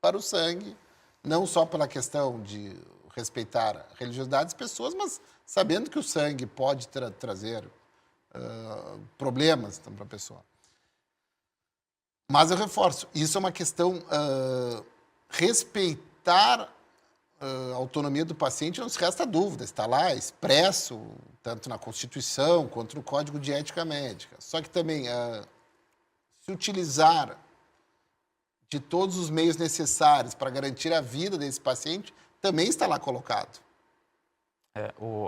para o sangue, não só pela questão de respeitar a religiosidade das pessoas, mas sabendo que o sangue pode trazer problemas para a pessoa. Mas eu reforço, isso é uma questão respeitar a autonomia do paciente, não se resta dúvida, está lá expresso, tanto na Constituição quanto no Código de Ética Médica. Só que também se utilizar de todos os meios necessários para garantir a vida desse paciente também está lá colocado.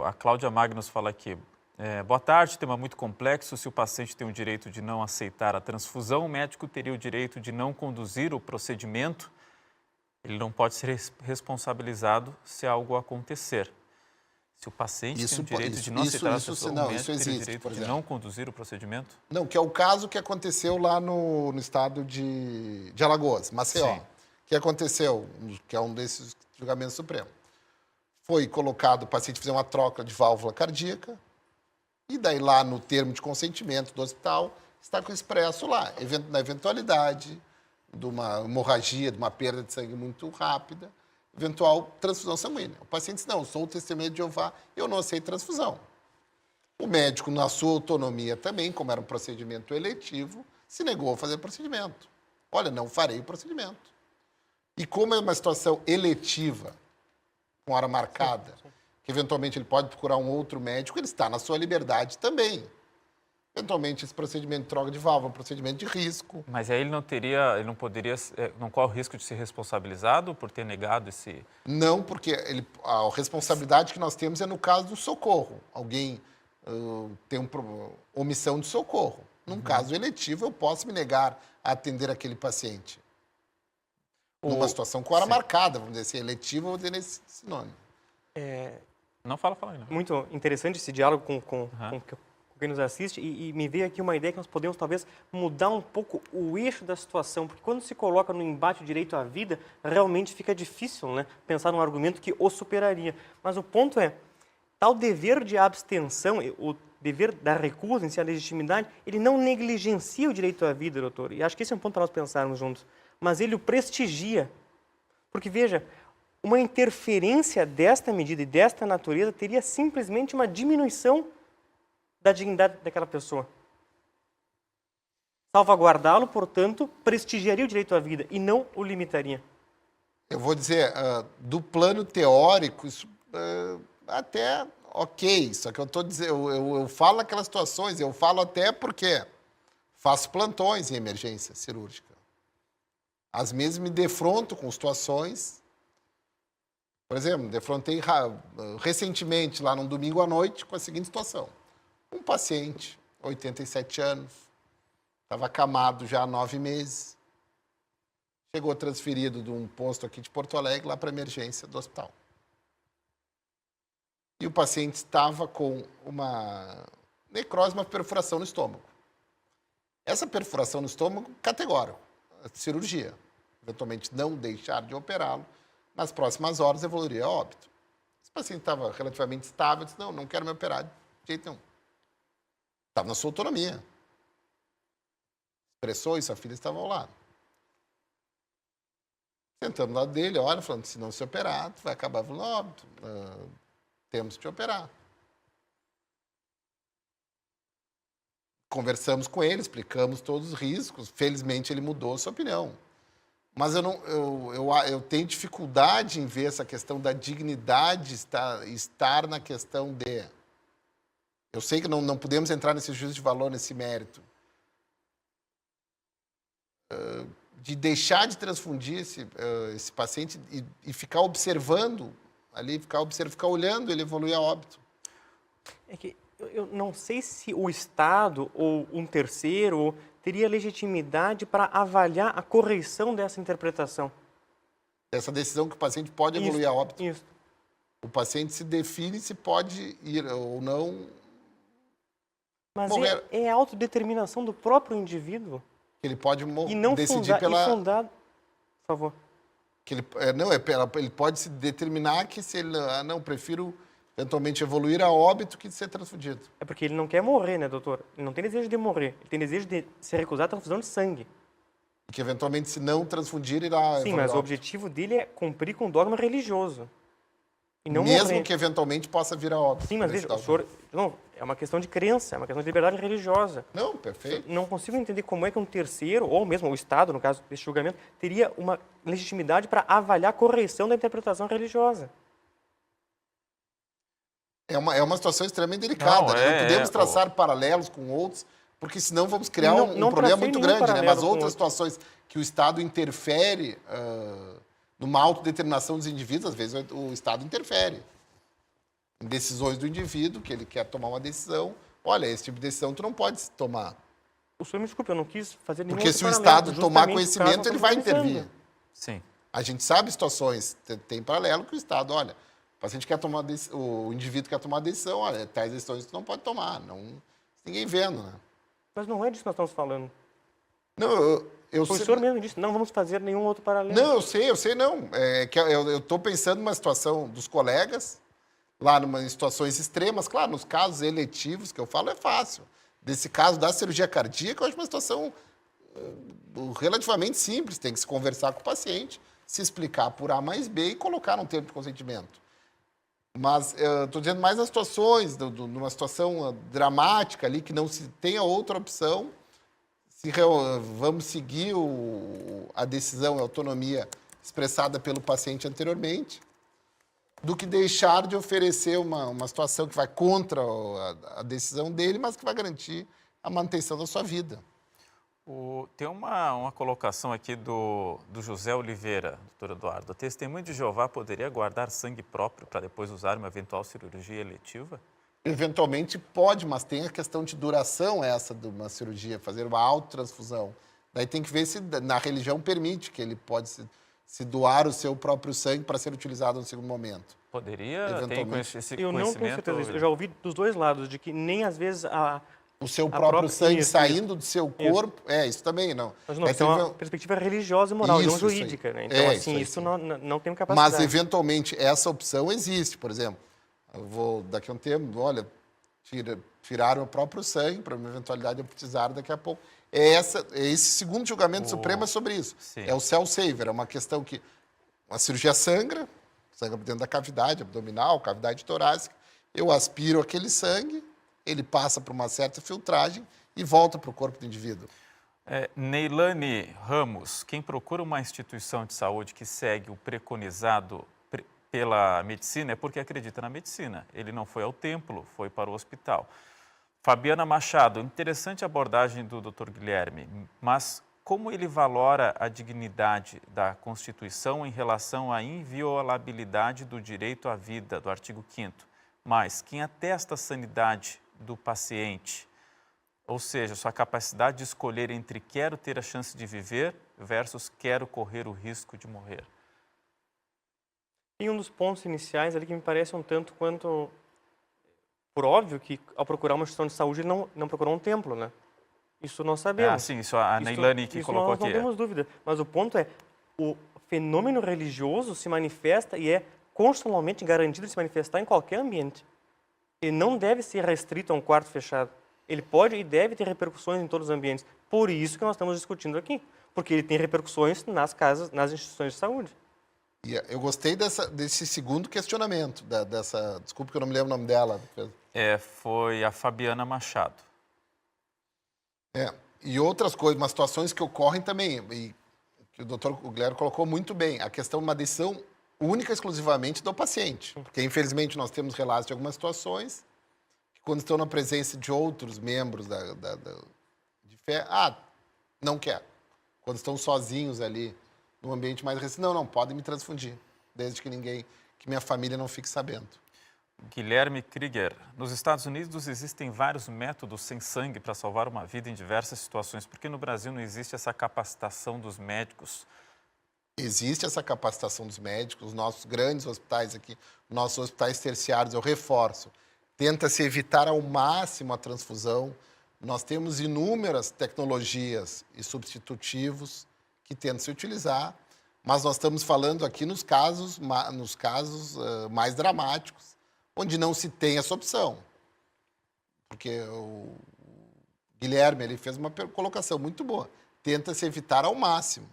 A Cláudia Magnus fala aqui, boa tarde, tema muito complexo. Se o paciente tem o direito de não aceitar a transfusão, o médico teria o direito de não conduzir o procedimento. Ele não pode ser responsabilizado se algo acontecer. Se o paciente tem o direito de não aceitar a transfusão, o médico teria o direito de não conduzir o procedimento? Não, que é o caso que aconteceu lá no estado de Alagoas, Maceió. Sim. Que aconteceu, que é um desses julgamentos supremos. Foi colocado o paciente fazer uma troca de válvula cardíaca, e daí lá no termo de consentimento do hospital, está com expresso lá, na eventualidade de uma hemorragia, de uma perda de sangue muito rápida, eventual transfusão sanguínea. O paciente diz, não, sou testemunha de Jeová, eu não aceito transfusão. O médico, na sua autonomia também, como era um procedimento eletivo, se negou a fazer o procedimento. Olha, não farei o procedimento. E como é uma situação eletiva, com hora marcada, que eventualmente ele pode procurar um outro médico, ele está na sua liberdade também. Eventualmente, esse procedimento de troca de válvula é um procedimento de risco. Mas aí ele não poderia, não corre o risco de ser responsabilizado por ter negado esse... Não, porque a responsabilidade que nós temos é no caso do socorro. Alguém tem omissão de socorro. Num caso eletivo, eu posso me negar a atender aquele paciente. Numa situação com hora marcada, vamos dizer assim, eletiva, eu vou dizer nesse sinônimo. Não fala. Não. Muito interessante esse diálogo com quem nos assiste e me veio aqui uma ideia que nós podemos talvez mudar um pouco o eixo da situação, porque quando se coloca no embate o direito à vida, realmente fica difícil, né, pensar num argumento que o superaria. Mas o ponto é, tal dever de abstenção, o dever da recusa em si, a legitimidade, ele não negligencia o direito à vida, doutor, e acho que esse é um ponto para nós pensarmos juntos, mas ele o prestigia. Porque, veja, uma interferência desta medida e desta natureza teria simplesmente uma diminuição da dignidade daquela pessoa. Salvaguardá-lo, portanto, prestigiaria o direito à vida e não o limitaria. Eu vou dizer, do plano teórico, isso até ok, só que eu estou dizendo, eu falo aquelas situações, eu falo até porque faço plantões em emergência cirúrgica. Às vezes me defronto com situações. Por exemplo, defrontei recentemente, lá num domingo à noite, com a seguinte situação. Um paciente, 87 anos, estava acamado já há 9 meses, chegou transferido de um posto aqui de Porto Alegre lá para a emergência do hospital. E o paciente estava com uma necrose, uma perfuração no estômago. Essa perfuração no estômago, categórica, cirurgia. Eventualmente não deixar de operá-lo, nas próximas horas evoluiria a óbito. Esse paciente estava relativamente estável, disse, não quero me operar de jeito nenhum. Estava na sua autonomia. Expressou isso, a filha estava ao lado. Sentamos do lado dele, olha, falando, se não se operar, tu vai acabar no óbito. Temos que te operar. Conversamos com ele, explicamos todos os riscos. Felizmente, ele mudou a sua opinião. Mas eu tenho dificuldade em ver essa questão da dignidade estar na questão de... Eu sei que não podemos entrar nesse juízo de valor, nesse mérito. De deixar de transfundir esse paciente e ficar observando ali, ficar olhando ele evoluir a óbito. É que eu não sei se o Estado ou um terceiro teria legitimidade para avaliar a correção dessa interpretação. Essa decisão que o paciente pode evoluir a óbito. Isso. O paciente se define se pode ir ou não. Mas morrer. é a autodeterminação do próprio indivíduo. Ele pode E não decidir pela. fundado. Por favor. Que ele, ele pode se determinar que se ele. Prefiro eventualmente evoluir a óbito que de ser transfundido. É porque ele não quer morrer, né, doutor? Ele não tem desejo de morrer. Ele tem desejo de se recusar a transfusão de sangue. Que eventualmente, se não transfundir, irá. Sim, mas o objetivo dele é cumprir com o dogma religioso. E não Mesmo morrer. que eventualmente possa vir a óbito. Sim, mas veja, o senhor. Não, é uma questão de crença, é uma questão de liberdade religiosa. Não, perfeito. Não consigo entender como é que um terceiro, ou mesmo o Estado, no caso desse julgamento, teria uma legitimidade para avaliar a correção da interpretação religiosa. É uma situação extremamente delicada. Não, Não podemos traçar paralelos com outros, porque senão vamos criar um problema muito grande, né? Mas outras situações que o Estado interfere numa autodeterminação dos indivíduos, às vezes o Estado interfere em decisões do indivíduo, que ele quer tomar uma decisão. Olha, esse tipo de decisão tu não pode tomar. O senhor me desculpe, eu não quis fazer nenhum Porque se o paralelo, Estado tomar justamente conhecimento, por causa ele do vai que eu estou intervir. pensando. Sim. A gente sabe situações, tem paralelo que o Estado, olha, o paciente quer tomar, o indivíduo quer tomar decisão, olha, tais decisões tu não pode tomar, ninguém vendo, né? Mas não é disso que nós estamos falando. Não, eu O senhor mesmo disse, não vamos fazer nenhum outro paralelo. Não, eu sei não. É que eu estou pensando numa situação dos colegas, lá em situações extremas, claro, nos casos eletivos que eu falo é fácil. Desse caso da cirurgia cardíaca, eu acho uma situação relativamente simples, tem que se conversar com o paciente, se explicar por A mais B e colocar num termo de consentimento. Mas estou dizendo mais nas situações, numa situação dramática ali, que não se tenha outra opção, se vamos seguir a decisão, a autonomia expressada pelo paciente anteriormente, do que deixar de oferecer uma situação que vai contra a decisão dele, mas que vai garantir a manutenção da sua vida. Tem uma colocação aqui do José Oliveira, doutor Eduardo. A testemunha de Jeová poderia guardar sangue próprio para depois usar uma eventual cirurgia eletiva? Eventualmente pode, mas tem a questão de duração essa de uma cirurgia, fazer uma autotransfusão. Daí tem que ver se na religião permite que ele pode se doar o seu próprio sangue para ser utilizado no segundo momento. Poderia? Tem esse Eu não tenho certeza disso. Eu já ouvi dos dois lados, de que nem às vezes o seu próprio sangue isso, saindo do seu corpo, isso também não. Mas não, isso é uma perspectiva religiosa e moral, não jurídica, né? Então, assim, isso não tem capacidade. Mas, eventualmente, essa opção existe, por exemplo. Eu vou, daqui a um tempo, olha, tirar o próprio sangue para uma eventualidade eu precisar daqui a pouco. Esse segundo julgamento supremo é sobre isso. Sim. É o cell saver, é uma questão que uma cirurgia sangra dentro da cavidade abdominal, cavidade torácica, eu aspiro aquele sangue, ele passa por uma certa filtragem e volta para o corpo do indivíduo. Neilane Ramos, quem procura uma instituição de saúde que segue o preconizado pela medicina é porque acredita na medicina. Ele não foi ao templo, foi para o hospital. Fabiana Machado, interessante a abordagem do Dr. Guilherme, mas como ele valora a dignidade da Constituição em relação à inviolabilidade do direito à vida, do artigo 5º? Mas quem atesta a sanidade do paciente, ou seja, sua capacidade de escolher entre quero ter a chance de viver versus quero correr o risco de morrer? Tem um dos pontos iniciais ali que me parece um tanto quanto por óbvio que ao procurar uma instituição de saúde ele não procurou um templo, né? Isso nós sabemos. Sim, isso a Neilane que colocou aqui. Não temos dúvida. Mas o ponto é, o fenômeno religioso se manifesta e é constitucionalmente garantido de se manifestar em qualquer ambiente. Ele não deve ser restrito a um quarto fechado. Ele pode e deve ter repercussões em todos os ambientes. Por isso que nós estamos discutindo aqui. Porque ele tem repercussões nas casas, nas instituições de saúde. E eu gostei desse segundo questionamento, desculpa que eu não me lembro o nome dela. Foi a Fabiana Machado. E outras coisas, umas situações que ocorrem também, e que o doutor Guilherme colocou muito bem, a questão de uma decisão única exclusivamente do paciente. Porque, infelizmente, nós temos relatos de algumas situações que, quando estão na presença de outros membros de fé, não quer. Quando estão sozinhos ali, num ambiente mais restrito, não, podem me transfundir, desde que minha família não fique sabendo. Guilherme Krieger, nos Estados Unidos existem vários métodos sem sangue para salvar uma vida em diversas situações. Por que no Brasil não existe essa capacitação dos médicos? Existe essa capacitação dos médicos, os nossos grandes hospitais aqui, nossos hospitais terciários, eu reforço, tenta-se evitar ao máximo a transfusão. Nós temos inúmeras tecnologias e substitutivos que tentam se utilizar, mas nós estamos falando aqui nos casos mais dramáticos, onde não se tem essa opção. Porque o Guilherme ele fez uma colocação muito boa. Tenta-se evitar ao máximo.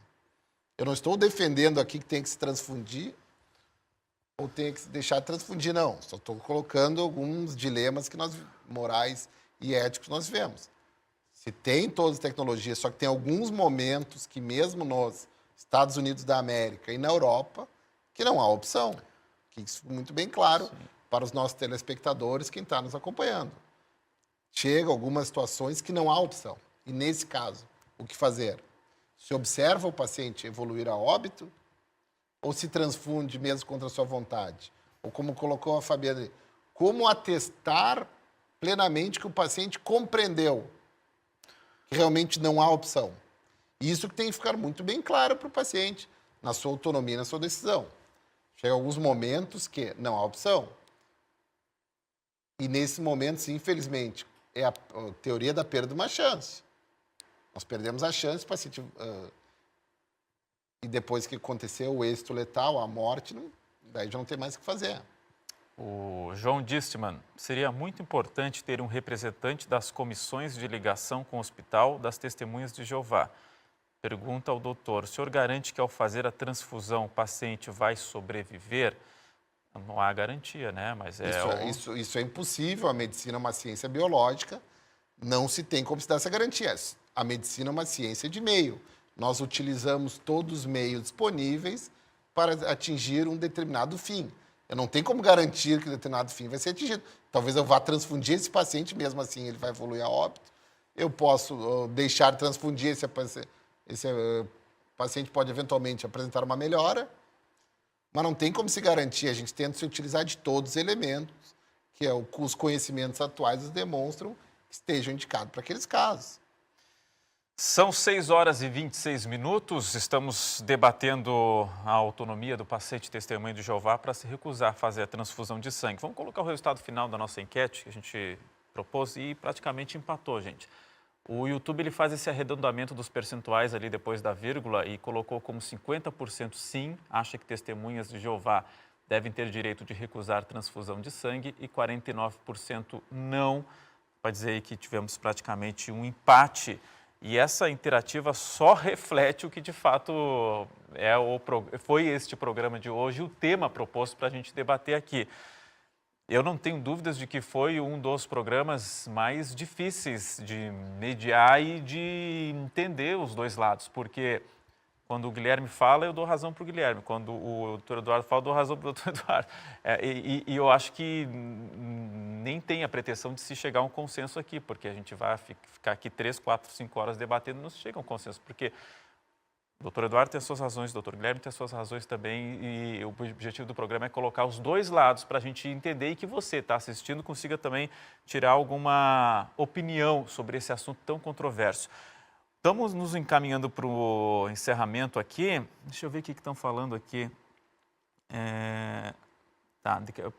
Eu não estou defendendo aqui que tem que se transfundir ou tem que se deixar de transfundir, não. Só estou colocando alguns dilemas morais e éticos que nós vemos. Se tem todas as tecnologias, só que tem alguns momentos que mesmo nos Estados Unidos da América e na Europa, que não há opção. Que isso é muito bem claro. Sim. Para os nossos telespectadores, quem está nos acompanhando. Chega algumas situações que não há opção. E, nesse caso, o que fazer? Se observa o paciente evoluir a óbito ou se transfunde mesmo contra a sua vontade? Ou como colocou a Fabiana, como atestar plenamente que o paciente compreendeu que realmente não há opção? Isso que tem que ficar muito bem claro para o paciente, na sua autonomia, na sua decisão. Chega alguns momentos que não há opção. E, nesses momentos, infelizmente, é a teoria da perda de uma chance. Nós perdemos a chance, o paciente... e depois que aconteceu o êxito letal, a morte, daí já não tem mais o que fazer. O João Distman, seria muito importante ter um representante das comissões de ligação com o hospital das Testemunhas de Jeová. Pergunta ao doutor, o senhor garante que ao fazer a transfusão o paciente vai sobreviver? Não há garantia, né? Mas isso é impossível. A medicina é uma ciência biológica, não se tem como se dar essa garantia. A medicina é uma ciência de meio. Nós utilizamos todos os meios disponíveis para atingir um determinado fim. Eu não tenho como garantir que determinado fim vai ser atingido. Talvez eu vá transfundir esse paciente, mesmo assim ele vai evoluir a óbito. Eu posso deixar de transfundir esse paciente pode eventualmente apresentar uma melhora, mas não tem como se garantir. A gente tenta se utilizar de todos os elementos que os conhecimentos atuais nos demonstram que estejam indicados para aqueles casos. São 6 horas e 26 minutos. Estamos debatendo a autonomia do paciente testemunho de Jeová para se recusar a fazer a transfusão de sangue. Vamos colocar o resultado final da nossa enquete que a gente propôs e praticamente empatou, gente. O YouTube ele faz esse arredondamento dos percentuais ali depois da vírgula e colocou como 50% sim, acha que testemunhas de Jeová devem ter direito de recusar transfusão de sangue e 49% não. Vai dizer aí que tivemos praticamente um empate. E essa interativa só reflete o que de fato foi este programa de hoje, o tema proposto para a gente debater aqui. Eu não tenho dúvidas de que foi um dos programas mais difíceis de mediar e de entender os dois lados, porque quando o Guilherme fala, eu dou razão para o Guilherme, quando o doutor Eduardo fala, eu dou razão para o doutor Eduardo. E eu acho que nem tem a pretensão de se chegar a um consenso aqui, porque a gente vai ficar aqui 3, 4, 5 horas debatendo e não se chega a um consenso, porque o doutor Eduardo tem as suas razões, o doutor Guilherme tem as suas razões também, e o objetivo do programa é colocar os dois lados para a gente entender e que você está assistindo consiga também tirar alguma opinião sobre esse assunto tão controverso. Estamos nos encaminhando para o encerramento aqui. Deixa eu ver o que estão falando aqui.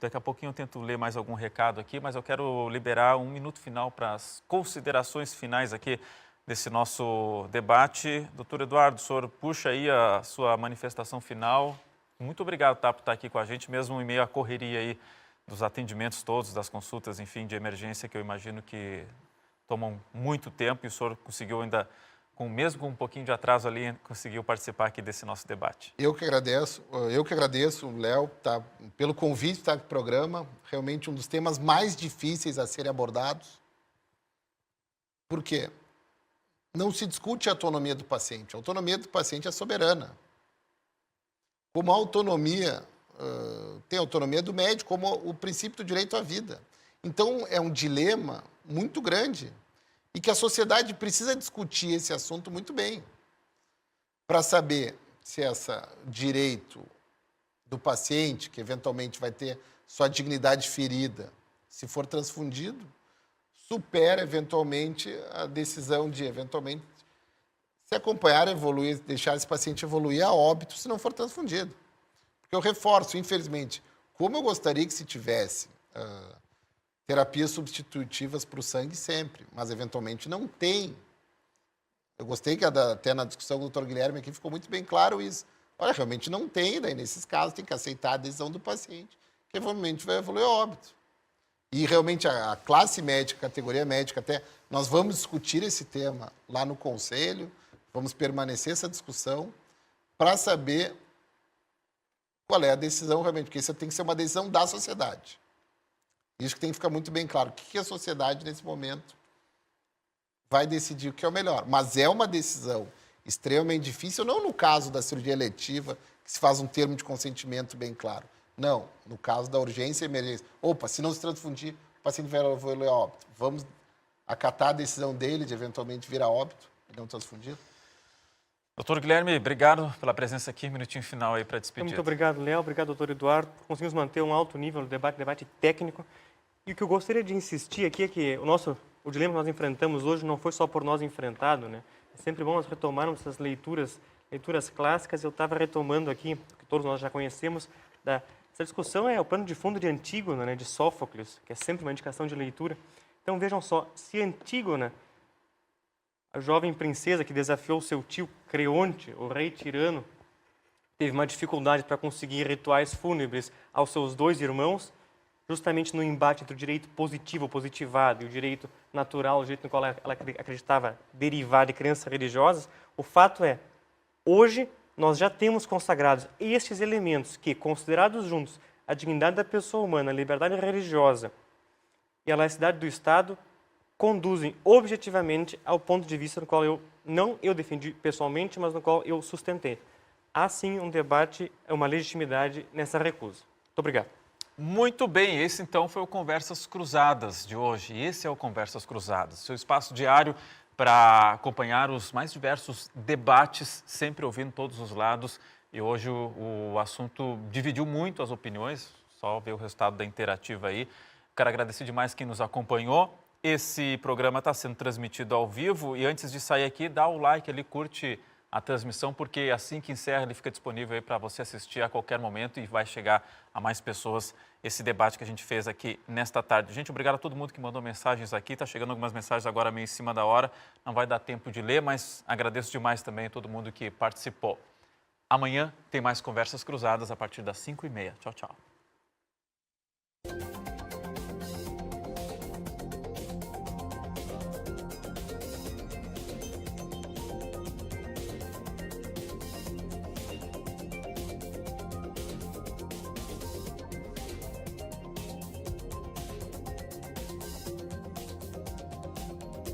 Daqui a pouquinho eu tento ler mais algum recado aqui, mas eu quero liberar um minuto final para as considerações finais aqui desse nosso debate. Doutor Eduardo, o senhor puxa aí a sua manifestação final. Muito obrigado por estar aqui com a gente, mesmo em meio à correria aí dos atendimentos todos, das consultas, enfim, de emergência, que eu imagino que tomam muito tempo e o senhor conseguiu ainda, mesmo com um pouquinho de atraso ali, conseguiu participar aqui desse nosso debate. Eu que agradeço, Léo, pelo convite para o programa, realmente um dos temas mais difíceis a serem abordados. Por quê? Não se discute a autonomia do paciente. A autonomia do paciente é soberana. Como a autonomia, tem a autonomia do médico, como o princípio do direito à vida. Então, é um dilema muito grande e que a sociedade precisa discutir esse assunto muito bem para saber se esse direito do paciente, que eventualmente vai ter sua dignidade ferida, se for transfundido, supera eventualmente a decisão de eventualmente se acompanhar, evoluir, deixar esse paciente evoluir a óbito se não for transfundido. Porque eu reforço, infelizmente, como eu gostaria que se tivesse terapias substitutivas para o sangue sempre, mas eventualmente não tem. Eu gostei que até na discussão do Dr. Guilherme aqui ficou muito bem claro isso. Olha, realmente não tem, daí nesses casos tem que aceitar a decisão do paciente, que eventualmente vai evoluir a óbito. E realmente a classe médica, a categoria médica, até nós vamos discutir esse tema lá no conselho, vamos permanecer essa discussão para saber qual é a decisão realmente, porque isso tem que ser uma decisão da sociedade. Isso que tem que ficar muito bem claro. O que a sociedade, nesse momento, vai decidir o que é o melhor. Mas é uma decisão extremamente difícil, não no caso da cirurgia eletiva, que se faz um termo de consentimento bem claro. Não, no caso da urgência e emergência. Opa, se não se transfundir, o paciente vai evoluir a óbito. Vamos acatar a decisão dele de eventualmente vir a óbito e não transfundir? Doutor Guilherme, obrigado pela presença aqui, minutinho final aí para despedir. Muito obrigado, Léo. Obrigado, doutor Eduardo. Conseguimos manter um alto nível no debate técnico. E o que eu gostaria de insistir aqui é que o dilema que nós enfrentamos hoje não foi só por nós enfrentado, né? É sempre bom nós retomarmos essas leituras clássicas. Eu estava retomando aqui, que todos nós já conhecemos, essa discussão é o pano de fundo de Antígona, né, de Sófocles, que é sempre uma indicação de leitura. Então vejam só, se Antígona, a jovem princesa que desafiou seu tio Creonte, o rei tirano, teve uma dificuldade para conseguir rituais fúnebres aos seus 2 irmãos, justamente no embate entre o direito positivo, positivado, e o direito natural, o direito no qual ela acreditava derivar de crenças religiosas, o fato é, hoje nós já temos consagrados estes elementos que, considerados juntos, a dignidade da pessoa humana, a liberdade religiosa e a laicidade do Estado, conduzem objetivamente ao ponto de vista no qual eu defendi pessoalmente, mas no qual eu sustentei. Há sim um debate, uma legitimidade nessa recusa. Muito obrigado. Muito bem, esse então foi o Conversas Cruzadas de hoje. Esse é o Conversas Cruzadas, seu espaço diário para acompanhar os mais diversos debates, sempre ouvindo todos os lados. E hoje o assunto dividiu muito as opiniões, só ver o resultado da interativa aí. Quero agradecer demais quem nos acompanhou. Esse programa está sendo transmitido ao vivo e antes de sair aqui, dá o like ali, curte a transmissão, porque assim que encerra ele fica disponível aí para você assistir a qualquer momento e vai chegar a mais pessoas esse debate que a gente fez aqui nesta tarde. Gente, obrigado a todo mundo que mandou mensagens aqui, está chegando algumas mensagens agora meio em cima da hora, não vai dar tempo de ler, mas agradeço demais também a todo mundo que participou. Amanhã tem mais Conversas Cruzadas a partir das 5h30. Tchau, tchau.